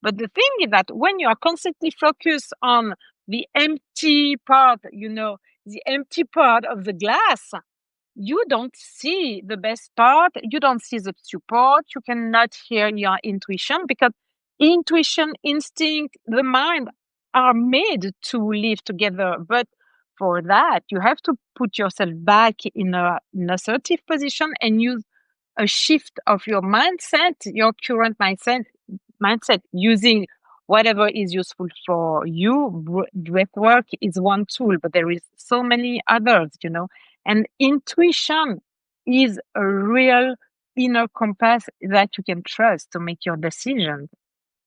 But the thing is that when you are constantly focused on the empty part, the empty part of the glass, you don't see the best part, you don't see the support, you cannot hear your intuition because intuition, instinct, the mind are made to live together. But for that, you have to put yourself back in an assertive position and use a shift of your mindset, your current mindset using whatever is useful for you. Breath work is one tool, but there is so many others. And intuition is a real inner compass that you can trust to make your decisions.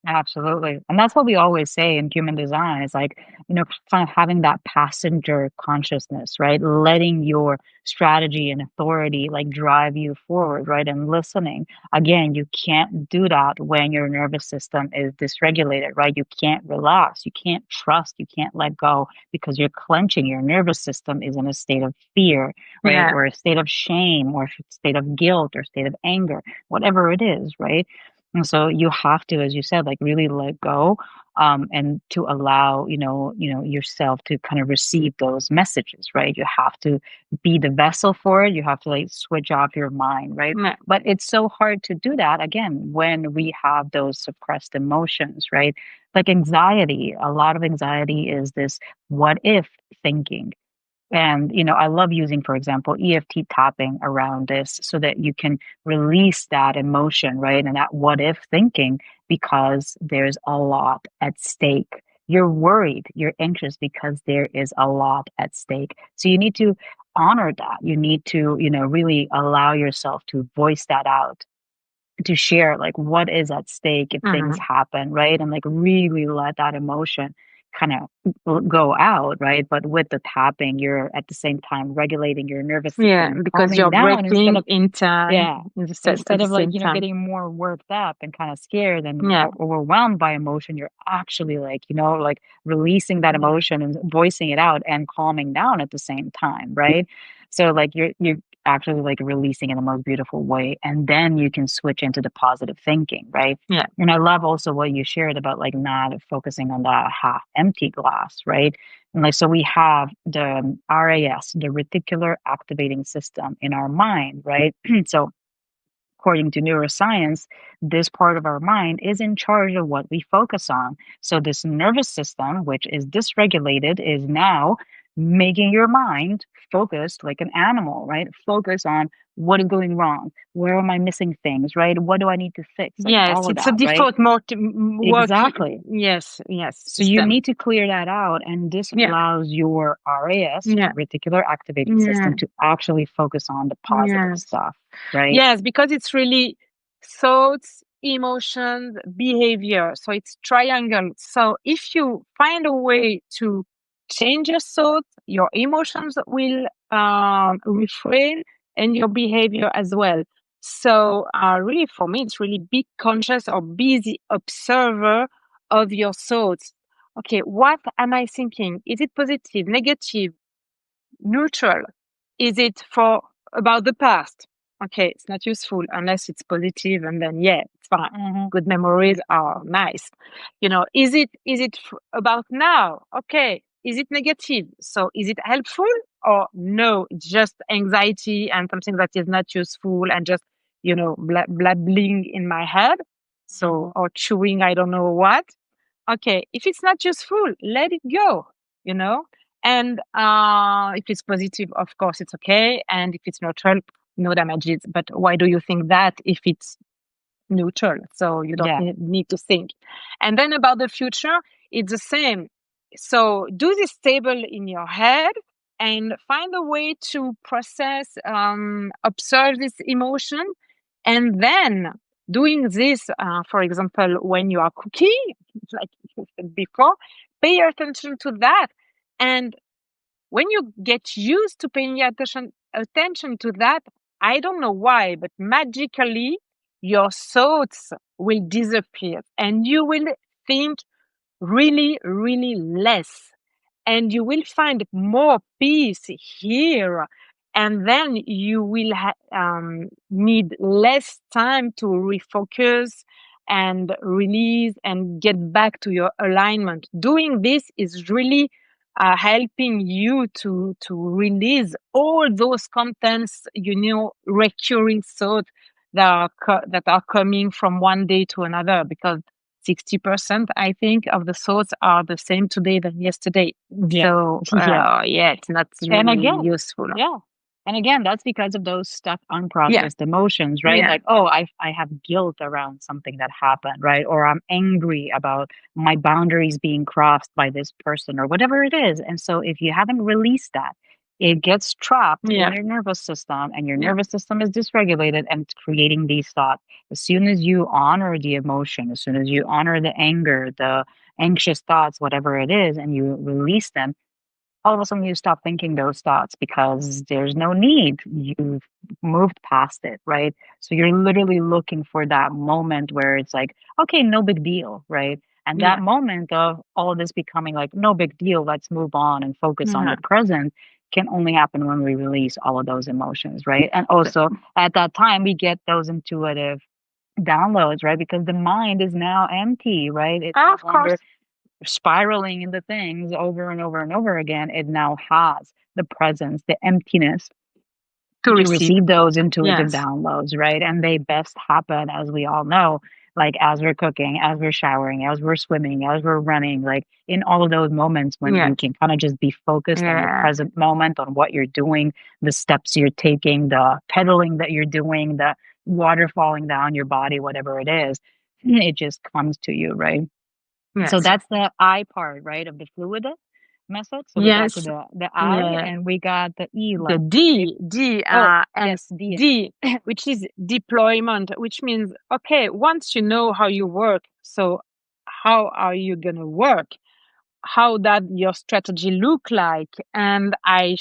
Absolutely. And that's what we always say in human design. It's like, kind of having that passenger consciousness, right? Letting your strategy and authority like drive you forward, right? And listening. Again, you can't do that when your nervous system is dysregulated, right? You can't relax. You can't trust. You can't let go because you're clenching. Your nervous system is in a state of fear, right? Yeah. Or a state of shame or a state of guilt or state of anger, whatever it is, right? And so you have to, as you said, like really let go, and to allow, yourself to kind of receive those messages, right? You have to be the vessel for it. You have to like switch off your mind, right? Yeah. But it's so hard to do that again when we have those suppressed emotions, right? Like anxiety. A lot of anxiety is this what if thinking. And, I love using, for example, EFT tapping around this so that you can release that emotion, right? And that what if thinking because there's a lot at stake. You're worried, you're anxious because there is a lot at stake. So you need to honor that. You need to, really allow yourself to voice that out, to share like what is at stake if things Mhm. happen, right? And like really let that emotion kind of go out, right? But with the tapping, you're at the same time regulating your nervous Yeah, system. You're because calming you're down instead breathing of, in time, yeah, at instead the of like, same time. getting more worked up and kind of scared and Yeah. overwhelmed by emotion, you're actually like, like releasing that emotion and voicing it out and calming down at the same time, right? So like you're actually like releasing in the most beautiful way. And then you can switch into the positive thinking, right? Yeah. And I love also what you shared about like not focusing on the half empty glass, right? And like, so we have the RAS, the reticular activating system in our mind, right? So according to neuroscience, this part of our mind is in charge of what we focus on. So, this nervous system, which is dysregulated, is now making your mind focused like an animal, right? Focus on what is going wrong, where am I missing things, right? What do I need to fix? Like Yes, all of it's a that, right? default mode working. Exactly. Yes, yes, So you system. need to clear that out, and this Yeah, allows your RAS, yeah, reticular activating yeah, system, to actually focus on the positive yes. stuff, right? Yes, because it's really thoughts, emotions, behavior. So it's triangle. So if you find a way to change your thoughts, your emotions will refrain and your behavior as well. So really for me, it's really be conscious or be the observer of your thoughts. Okay, what am I thinking? Is it positive, negative? Neutral? Is it for about the past? Okay, it's not useful unless it's positive, and then yeah, it's fine. Mm-hmm. Good memories are nice. Is it about now? Okay. Is it negative? So is it helpful or no? It's just anxiety and something that is not useful and just blabbling in my head. Mm-hmm. So or chewing, I don't know what. Okay, if it's not useful, let it go, you know? And if it's positive, of course, it's okay. And if it's neutral, no damages. But why do you think that if it's neutral? So you don't Yeah. need to think. And then about the future, it's the same. So do this table in your head and find a way to process, observe this emotion, and then doing this, for example, when you are cooking, like you said before, pay attention to that. And when you get used to paying attention to that, I don't know why, but magically your thoughts will disappear and you will think really, really less, and you will find more peace here. And then you will need less time to refocus and release and get back to your alignment. Doing this is really helping you to release all those contents, recurring thoughts that are coming from one day to another, because 60%, I think, of the thoughts are the same today than yesterday. Yeah. So, Yeah. yeah, it's not And really again, useful. yeah. And again, that's because of those stuck Yeah, unprocessed emotions, right? yeah, Like, oh, I have guilt around something that happened, right? Or I'm angry about my boundaries being crossed by this person or whatever it is. And so if you haven't released that, it gets trapped in yeah, your nervous system, and your yeah, nervous system is dysregulated and it's creating these thoughts. As soon as you honor the emotion, as soon as you honor the anger, the anxious thoughts, whatever it is, and you release them, all of a sudden you stop thinking those thoughts because there's no need. You've moved past it, right? So you're literally looking for that moment where it's like, okay, no big deal, right? And that yeah, moment of all of this becoming like, no big deal, let's move on and focus on yeah. the present, can only happen when we release all of those emotions, right? And also at that time, we get those intuitive downloads, right? Because the mind is now empty, right? It's no Of course, longer spiraling into things over and over and over again. It now has the presence, the emptiness to to receive. receive those intuitive Yes, downloads, right? And they best happen, as we all know, like as we're cooking, as we're showering, as we're swimming, as we're running, like in all of those moments when yes, you can kind of just be focused on the yeah, present moment, on what you're doing, the steps you're taking, the pedaling that you're doing, the water falling down your body, whatever it is, it just comes to you, right? So yes, that's the I part, right, of the fluid method. So we got to yes, the I, yeah. and we got the E, The like D, oh and yes, D. D, which is deployment, which means, okay, once you know how you work, so how are you going to work? How that your strategy look like? And I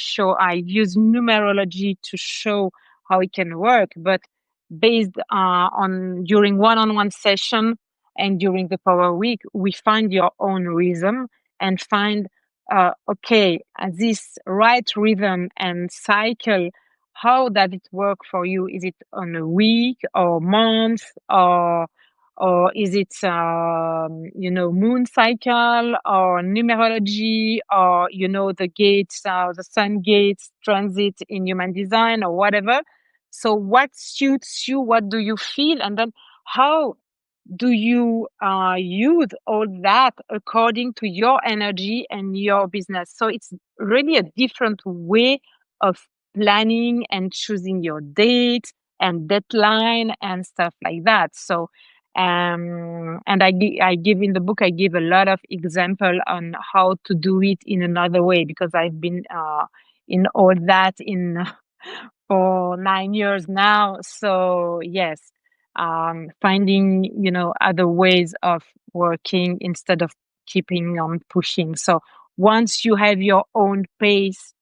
use numerology to show how it can work, but based on during one-on-one session and during the power week, we find your own rhythm and find okay, this right rhythm and cycle how does it work for you? Is it on a week or month, or is it moon cycle or numerology, or the gates, the sun gates transit in human design or whatever? So what suits you? What do you feel? And then how do you use all that according to your energy and your business? So it's really a different way of planning and choosing your date and deadline and stuff like that. So, and I give in the book, I give a lot of example on how to do it in another way, because I've been in all that in for 9 years now. So yes, finding other ways of working instead of keeping on pushing. So once you have your own pace,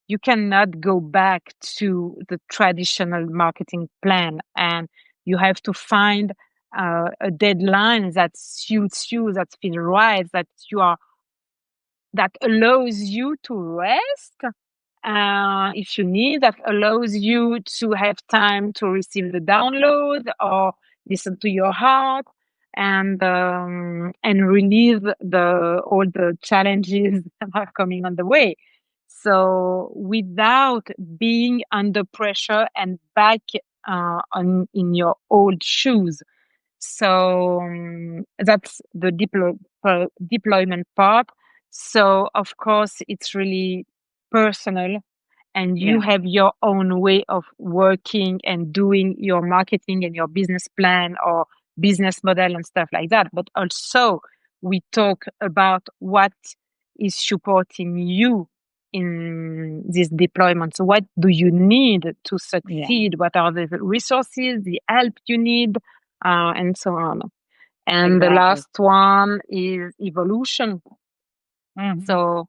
you cannot go back to the traditional marketing plan, and you have to find a deadline that suits you, that feels right, that allows you to rest if you need, that allows you to have time to receive the download or listen to your heart, and relieve the all the challenges that are coming on the way. So without being under pressure and back on in your old shoes. So that's the deployment part. So of course it's really personal, and you Yeah. have your own way of working and doing your marketing and your business plan or business model and stuff like that. But also we talk about what is supporting you in this deployment. So what do you need to Yeah. succeed? What are the resources, the help you need, and so on. And the Exactly. last one is evolution. Hmm. So,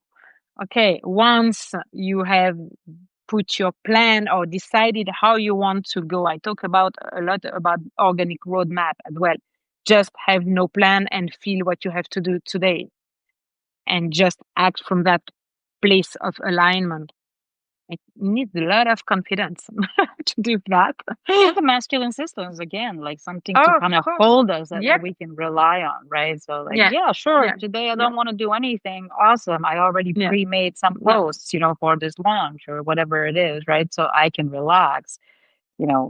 okay, once you have put your plan or decided how you want to go, I talk about a lot about organic roadmap as well. Just have no plan and feel what you have to do today, and just act from that place of alignment. It needs a lot of confidence to do that. And the masculine systems, again, like something to Oh, of kind of course. hold us that Yep. we can rely on, right? So, like, Yeah. yeah, sure, Yeah. today I Yeah. don't want to do anything. Awesome. I already Yeah. pre-made some Yeah. posts, for this launch or whatever it is, right? So I can relax,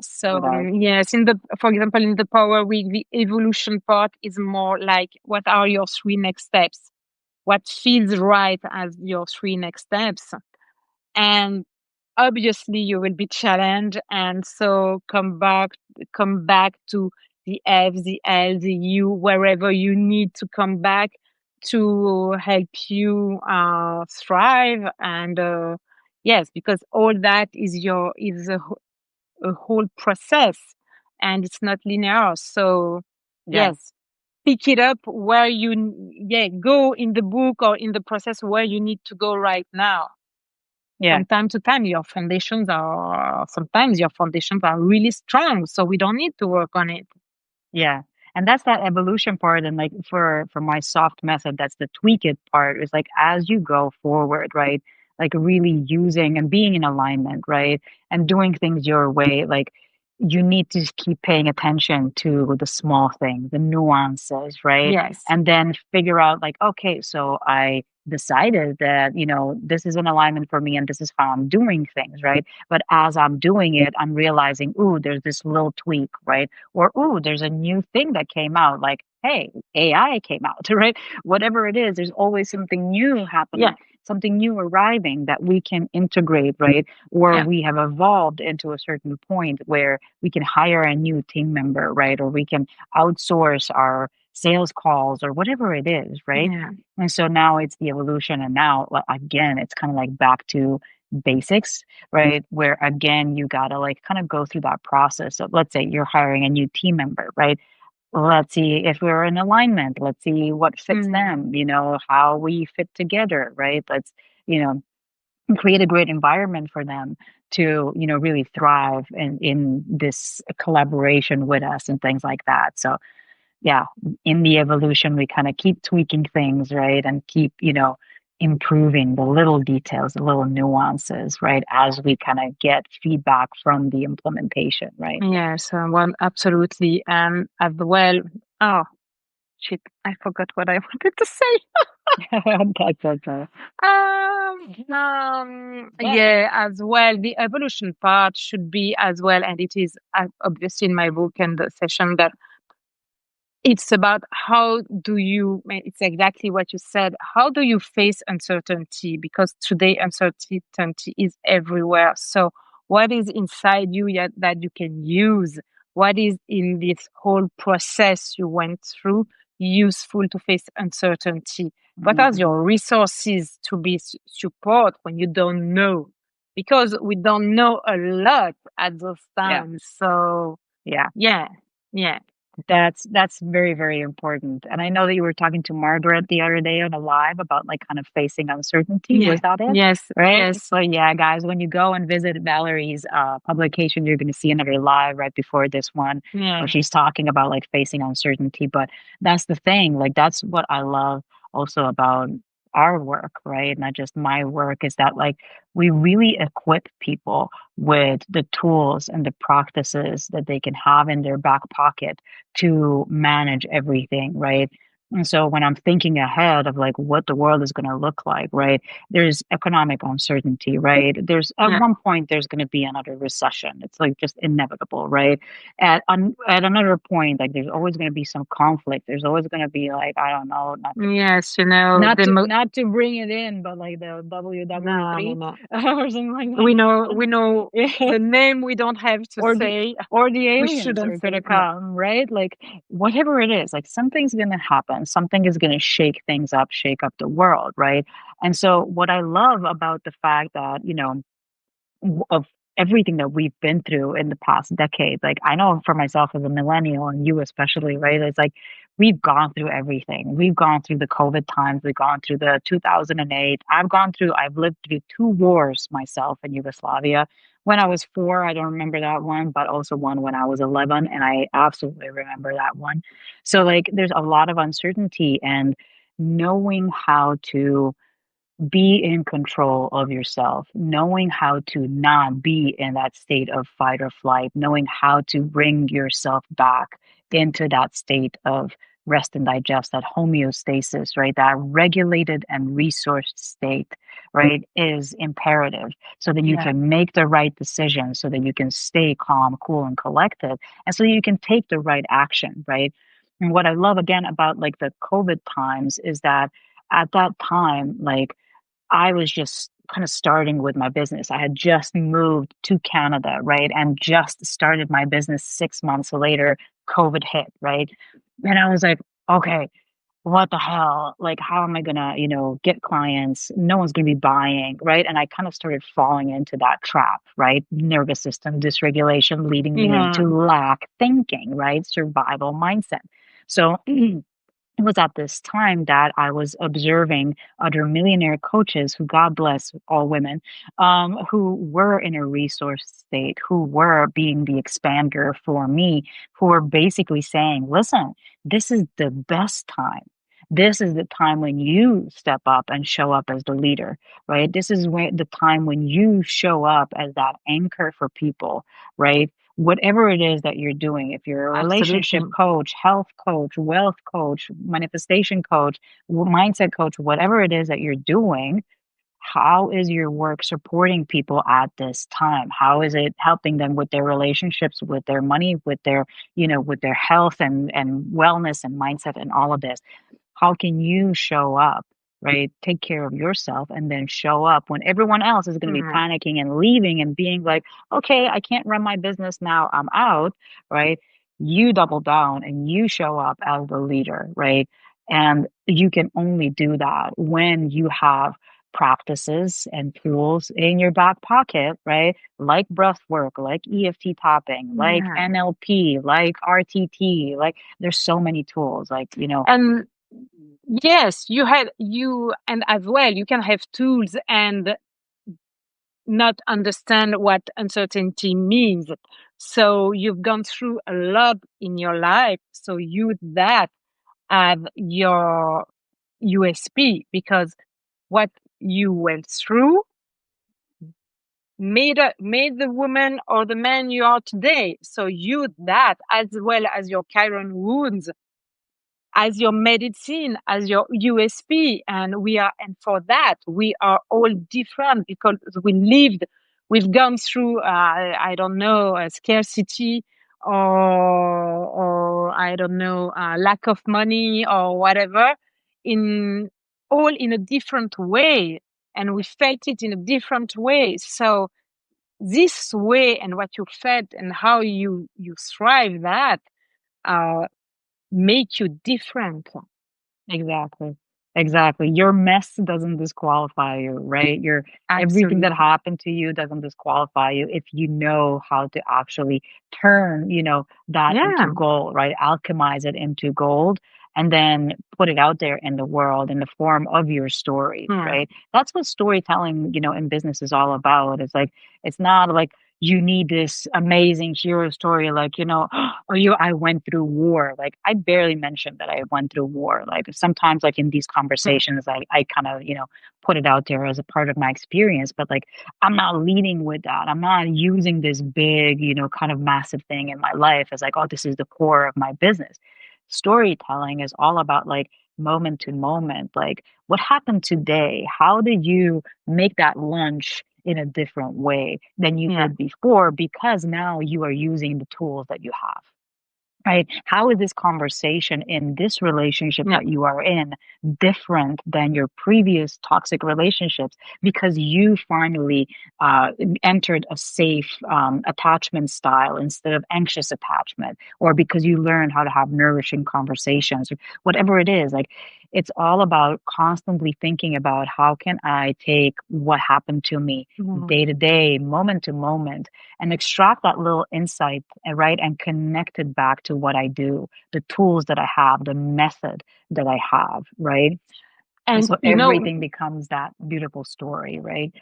So without, yes, for example, in the Power Week, the evolution part is more like, what are your three next steps? What feels right as your three next steps? And obviously you will be challenged, and so come back to the F, the L, the U, wherever you need to come back to help you thrive. And yes, because all that is a whole process, and it's not linear. So yeah, yes, pick it up where go in the book or in the process where you need to go right now. yeah. From time to time, sometimes your foundations are really strong, so we don't need to work on it. Yeah. And that's that evolution part. And like for my soft method, that's the tweak it part. Is like as you go forward, right? Like really using and being in alignment, right? And doing things your way. Like you need to just keep paying attention to the small things, the nuances, right? Yes. And then figure out like, okay, so I decided that, this is an alignment for me and this is how I'm doing things, right? But as I'm doing it, I'm realizing, ooh, there's this little tweak, right? Or oh, there's a new thing that came out, like hey, AI came out, right? Whatever it is, there's always something new Yeah. happening, something new arriving that we can integrate, right? Or Yeah. we have evolved into a certain point where we can hire a new team member, right? Or we can outsource our sales calls or whatever it is, right? Yeah. And so now it's the evolution, and now again it's kind of like back to basics, right? Where again, you got to like kind of go through that process of, let's say you're hiring a new team member, right? Let's see if we're in alignment. Let's see what fits Mm. them, how we fit together, right? Let's, you know, create a great environment for them to, really thrive in this collaboration with us and things like that. So, yeah, in the evolution, we kind of keep tweaking things, right? And keep, improving the little details, the little nuances, right? As we kind of get feedback from the implementation, right? Yes, well, absolutely. And as well, oh, shit, I forgot what I wanted to say. That's okay. But Yeah, as well, the evolution part should be as well, and it is obviously in my book and the session that it's about how do you, it's exactly what you said. How do you face uncertainty? Because today uncertainty is everywhere. So, what is inside you yet that you can use? What is in this whole process you went through useful to face uncertainty? What are mhm. your resources to be support when you don't know? Because we don't know a lot at those Yeah, times. So, yeah. yeah, yeah. That's very, very important. And I know that you were talking to Margaret the other day on a live about like kind of facing uncertainty. Yeah. Was that it? Yes. Right. Yes. So yeah, guys, when you go and visit Valerie's publication, you're gonna see another live right before this one where Yeah. she's talking about like facing uncertainty. But that's the thing, like that's what I love also about our work, right? Not just my work, is that like we really equip people with the tools and the practices that they can have in their back pocket to manage everything, right? And so when I'm thinking ahead of like what the world is going to look like, right? There's economic uncertainty, right? There's at Yeah. one point there's going to be another recession. It's like just inevitable, right? At another point, like there's always going to be some conflict. There's always going to be like I don't know, Yes. You know, not to bring it in, but like the no, no, WW3 no. or something like We know that. the name we don't have to or the say. or the We aliens are shouldn't gonna say. Yeah. come, right? Like whatever it is, like something's gonna happen. Something is gonna shake things up, shake up the world, right? And so what I love about the fact that, of everything that we've been through in the past decade. Like I know for myself as a millennial and you especially, right? It's like we've gone through everything. We've gone through the COVID times, we've gone through the 2008. I've lived through two wars myself in Yugoslavia. When I was 4, I don't remember that one, but also one when I was 11, and I absolutely remember that one. So like there's a lot of uncertainty, and knowing how to be in control of yourself, knowing how to not be in that state of fight or flight, knowing how to bring yourself back into that state of rest and digest, that homeostasis, right? That regulated and resourced state, right, is imperative so that you Yeah. can make the right decisions, so that you can stay calm, cool, and collected, and so you can take the right action, right? And what I love again about like the COVID times is that at that time, like I was just kind of starting with my business. I had just moved to Canada, right? And just started my business 6 months later, COVID hit, right? And I was like, okay, what the hell? Like, how am I gonna, get clients? No one's gonna be buying, right? And I kind of started falling into that trap, right? Nervous system dysregulation leading me Yeah. into lack thinking, right? Survival mindset. So it was at this time that I was observing other millionaire coaches who, God bless all women, who were in a resource state, who were being the expander for me, who were basically saying, listen, this is the best time. This is the time when you step up and show up as the leader, right? This is when the time when you show up as that anchor for people, right? Whatever it is that you're doing, if you're a relationship Absolutely. coach, health coach, wealth coach, manifestation coach, mindset coach, whatever it is that you're doing, how is your work supporting people at this time? How is it helping them with their relationships, with their money, with their, with their health and wellness and mindset and all of this? How can you show up, right? Take care of yourself and then show up when everyone else is going to be Mhm. panicking and leaving and being like, okay, I can't run my business now, I'm out, right? You double down and you show up as the leader, right? And you can only do that when you have practices and tools in your back pocket, right? Like breath work, like EFT tapping, like Yeah. NLP, like RTT, like there's so many tools, like, And yes, you and as well, you can have tools and not understand what uncertainty means. So you've gone through a lot in your life. So use that as your USP because what you went through made the woman or the man you are today. So use that as well as your Chiron wounds, as your medicine, as your USP. And for that, we are all different because we've gone through, I don't know, a scarcity or I don't know, lack of money or whatever in all in a different way. And we felt it in a different way. So this way and what you felt and how you thrive that, uh, make you different. Exactly. Exactly. Your mess doesn't disqualify you, right? Your everything that Absolutely. happened to you doesn't disqualify you if you know how to actually turn, that into Yeah. gold, right? Alchemize it into gold and then put it out there in the world in the form of your story, Yeah. right? That's what storytelling, in business is all about. It's like it's not like you need this amazing hero story like or I went through war. Like I barely mentioned that I went through war. Like sometimes like in these Yeah. conversations I kind of put it out there as a part of my experience, but like I'm not leading with that. I'm not using this big kind of massive thing in my life as like, oh, this is the core of my business. Storytelling is all about like moment to moment, like what happened today, how did you make that lunch in a different way than you Yeah. did before because now you are using the tools that you have. Right? How is this conversation in this relationship Yeah. that you are in different than your previous toxic relationships? Because you finally entered a safe attachment style instead of anxious attachment, or because you learned how to have nourishing conversations, or whatever it is. Like it's all about constantly thinking about how can I take what happened to me Mhm. day to day, moment to moment, and extract that little insight, right, and connect it back to what I do, the tools that I have, the method that I have, right? And And so everything becomes that beautiful story, right?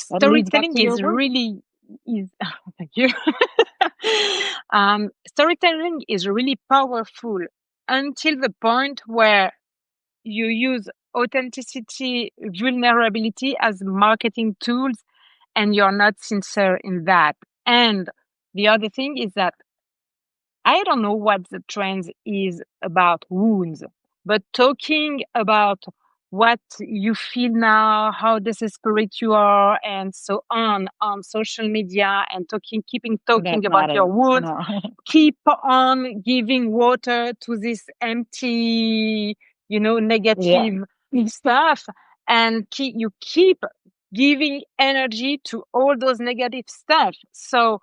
That leads back storytelling to your is work. really is thank you. Storytelling is really powerful until the point where you use authenticity, vulnerability as marketing tools, and you're not sincere in that. And the other thing is that I don't know what the trend is about wounds, but talking about what you feel now, how desperate you are, and so on social media, and keeping talking That's about not your it. wounds, No. keep on giving water to this empty, Yeah. negative stuff, and you keep giving energy to all those negative stuff. So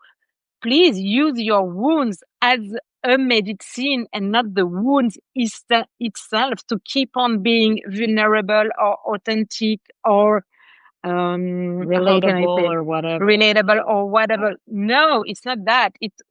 please use your wounds as a medicine and not the wounds itself to keep on being vulnerable or authentic or how can I Relatable say it? or whatever. Relatable Yeah. or Yeah. whatever. No, it's not that. It's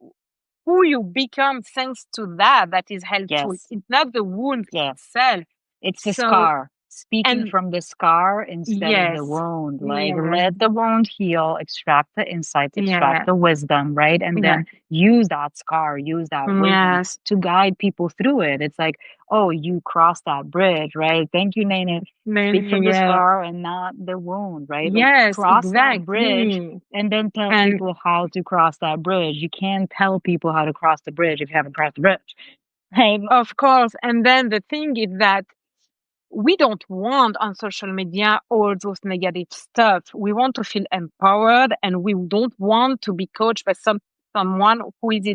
who you become thanks to that is helpful. Yes. It's not the wound Yes. itself. It's the So scar. Speaking and from the scar instead of the yes, wound. Like yes, let the wound heal, extract the insights, extract yeah, the wisdom, right? And yeah, then use that scar, use that wisdom yes, to guide people through it. It's like, oh, you crossed that bridge, right? Thank you, Nana. Speak from the yeah, scar and not the wound, right? Like yes, cross that bridge exactly. and then tell And people how to cross that bridge. You can't tell people how to cross the bridge if you haven't crossed the bridge. Right? of course, and then the thing is that we don't want on social media all those negative stuff. We want to feel empowered, and we don't want to be coached by someone who is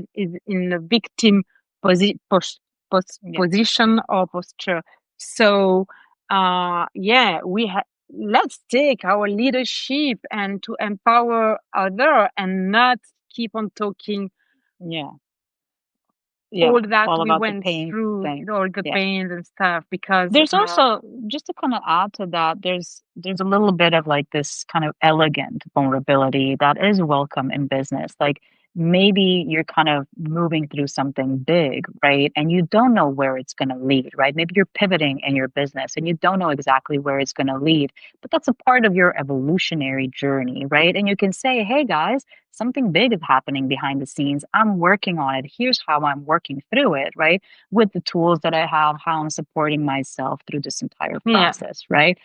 in a victim Yeah. position or posture. So, yeah, let's take our leadership and to empower other and not keep on talking Yeah. Yeah. all that All we about the went pain through, thing. all the Yeah. pains and stuff, because There's also, just to kind of add to that, there's a little bit of like this kind of elegant vulnerability that is welcome in business. Like maybe you're kind of moving through something big, right? And you don't know where it's going to lead, right? Maybe you're pivoting in your business and you don't know exactly where it's going to lead, but that's a part of your evolutionary journey, right? And you can say, hey guys, something big is happening behind the scenes. I'm working on it. Here's how I'm working through it, right? With the tools that I have, how I'm supporting myself through this entire yeah. process, right?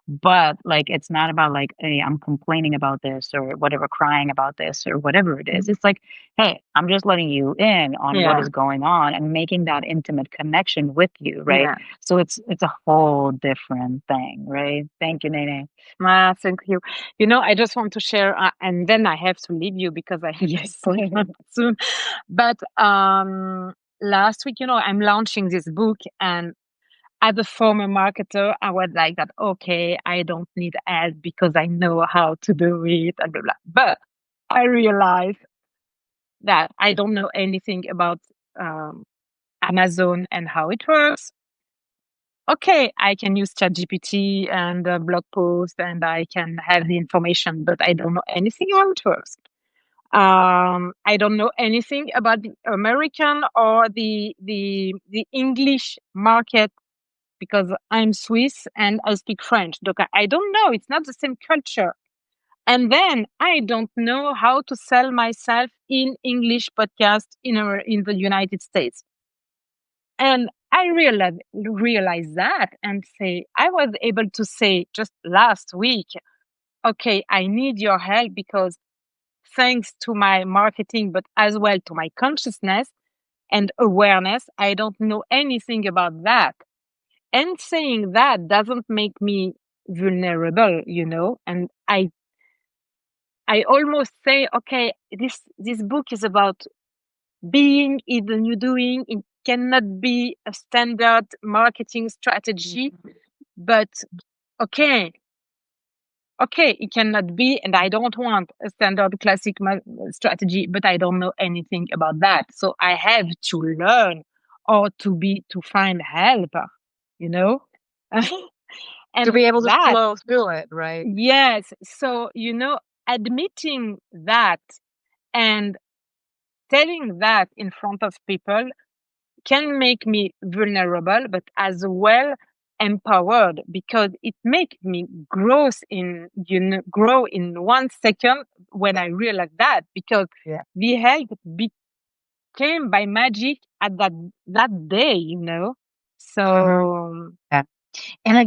But like it's not about like, hey, I'm complaining about this or whatever, crying about this or whatever it is. It's like, hey, I'm just letting you in on what Yeah. is going on and making that intimate connection with you, right? Yeah. So it's a whole different thing, right? Thank you, Nene. Thank you. I just want to share, and then I have to leave you because I have Yes. appointment soon. But last week, I'm launching this book, and as a former marketer, I was like that. Okay, I don't need ads because I know how to do it, and blah blah. But I realized that I don't know anything about um, Amazon and how it works. Okay, I can use ChatGPT and blog post, and I can have the information, but I don't know anything how it works. I don't know anything about the American or the English market because I'm Swiss and I speak French. Donc I don't know. It's not the same culture. And then I don't know how to sell myself in English podcast in the United States. And I realized that and say, I was able to say just last week, okay, I need your help because thanks to my marketing, but as well to my consciousness and awareness, I don't know anything about that. And saying that doesn't make me vulnerable, And I almost say, okay, this book is about being is the new doing. It cannot be a standard marketing strategy, but okay, okay, it cannot be, and I don't want a standard classic strategy, but I don't know anything about that. So I have to learn or to find help, you know? To And be able to that, flow through it, right? yes. So, admitting that and telling that in front of people can make me vulnerable, but as well empowered because it makes me grow in 1 second when I realized that because Yeah. the help became by magic at that day. Mhm. So Yeah. And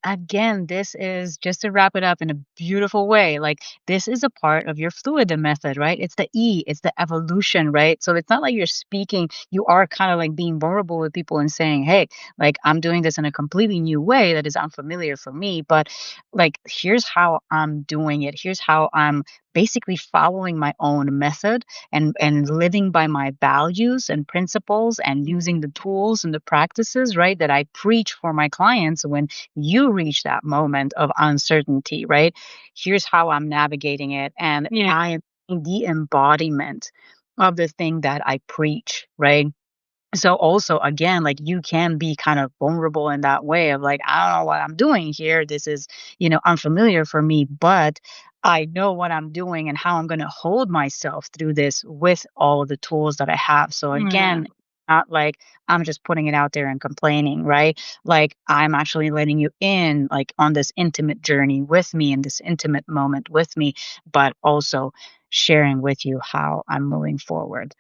again, this is just to wrap it up in a beautiful way. Like this is a part of your fluid method, right? It's the E, it's the evolution, right? So it's not like you're speaking, you are kind of like being vulnerable with people and saying, hey, like I'm doing this in a completely new way that is unfamiliar for me, but like here's how I'm doing it. Here's how I'm basically following my own method and living by my values and principles and using the tools and the practices, right, that I preach for my clients when you reach that moment of uncertainty, right? Here's how I'm navigating it. And yeah. I am the embodiment of the thing that I preach, right? So also again, like you can be kind of vulnerable in that way of like, I don't know what I'm doing here. This is, unfamiliar for me, but I know what I'm doing and how I'm going to hold myself through this with all of the tools that I have. So Yeah. again, not like I'm just putting it out there and complaining, right? Like I'm actually letting you in like on this intimate journey with me in this intimate moment with me, but also sharing with you how I'm moving forward.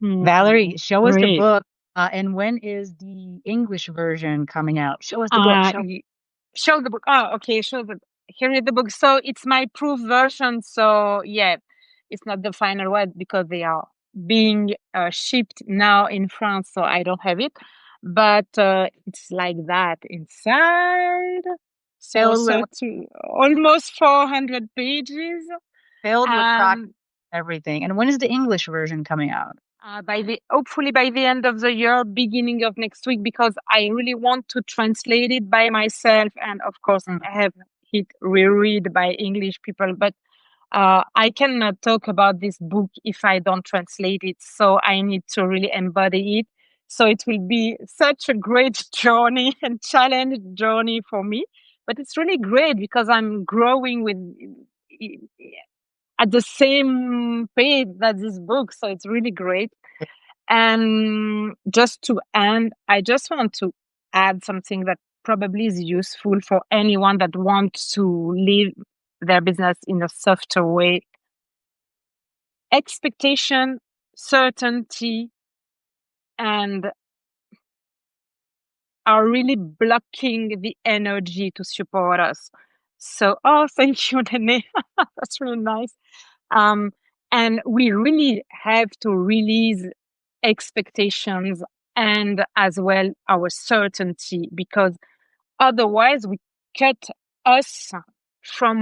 Valerie, show us the Great. book. And when is the English version coming out? Show us the book. Uh, Show. Show the book. Oh, okay. Here is the book. So it's my proof version. So yeah, it's not the final one because they are being shipped now in France. So I don't have it, but it's like that inside. So Filled with almost 400 pages. filled with practice, Um, everything. And when is the English version coming out? by the hopefully by the end of the year, beginning of next week, because I really want to translate it by myself, and of course Mm, I have it reread by English people. But I cannot talk about this book if I don't translate it, so I need to really embody it. So it will be such a great journey and challenge journey for me. But it's really great because I'm growing with at the same pace that this book. So it's really great. And just to end, I just want to add something that probably is useful for anyone that wants to live their business in a softer way. Expectation, certainty, and are really blocking the energy to support us. So, oh, thank you, Nene. That's really nice. Um, and we really have to release expectations and as well our certainty, because otherwise we cut us from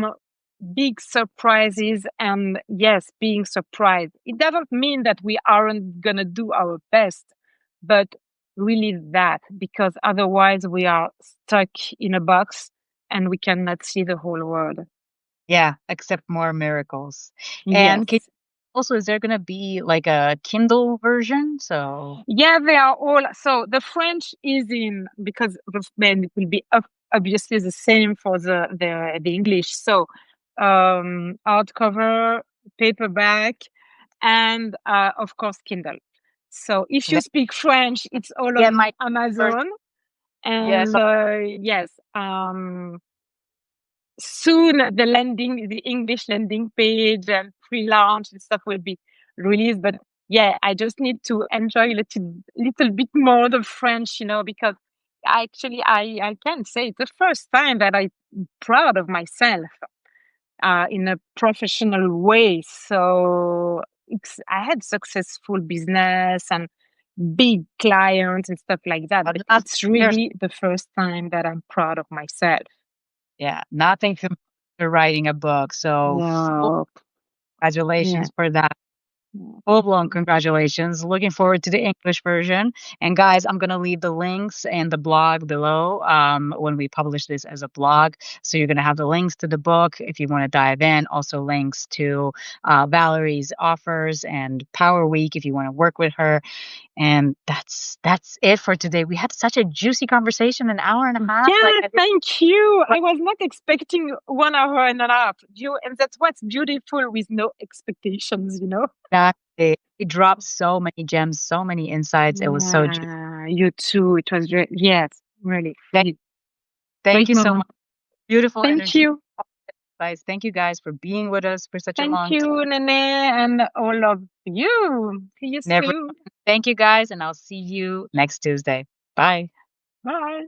big surprises. And yes, being surprised, it doesn't mean that we aren't gonna do our best, but really that, because otherwise we are stuck in a box and we cannot see the whole world. Yeah, accept more miracles. And Yes. also, is there gonna be like a Kindle version? So Yeah, they are all. So the French is in, because then it will be obviously the same for the English. So hardcover, paperback, and of course Kindle. So if you that, speak French, it's all yeah, on my first, Amazon. yeah, And so yes, soon the English landing page and pre-launch and stuff will be released. But yeah, I just need to enjoy a little bit more the French, because actually I can say it's the first time that I'm proud of myself in a professional way. So I had successful business and big clients and stuff like that, but not it's there's really the first time that I'm proud of myself. yeah, nothing compared to writing a book. So full No. Yeah. congratulations for that. Yeah. Full blown congratulations. Looking forward to the English version. And guys, I'm going to leave the links and the blog below when we publish this as a blog. So you're going to have the links to the book if you want to dive in. Also, links to Valerie's offers and Power Week if you want to work with her. And that's it for today. We had such a juicy conversation, an hour and a half. Like, Yeah, thank you. I was not expecting 1 hour and a half. And that's what's beautiful with no expectations. it dropped so many gems, so many insights. It was so juicy. Yeah, you too. It was yes, really Thank, thank great you so moment. much. Beautiful Thank energy. you. Guys, thank you guys for being with us for such a Thank long time. you, Nene, and all of you. See you Never. soon. Thank you guys, and I'll see you next Tuesday. Bye. Bye.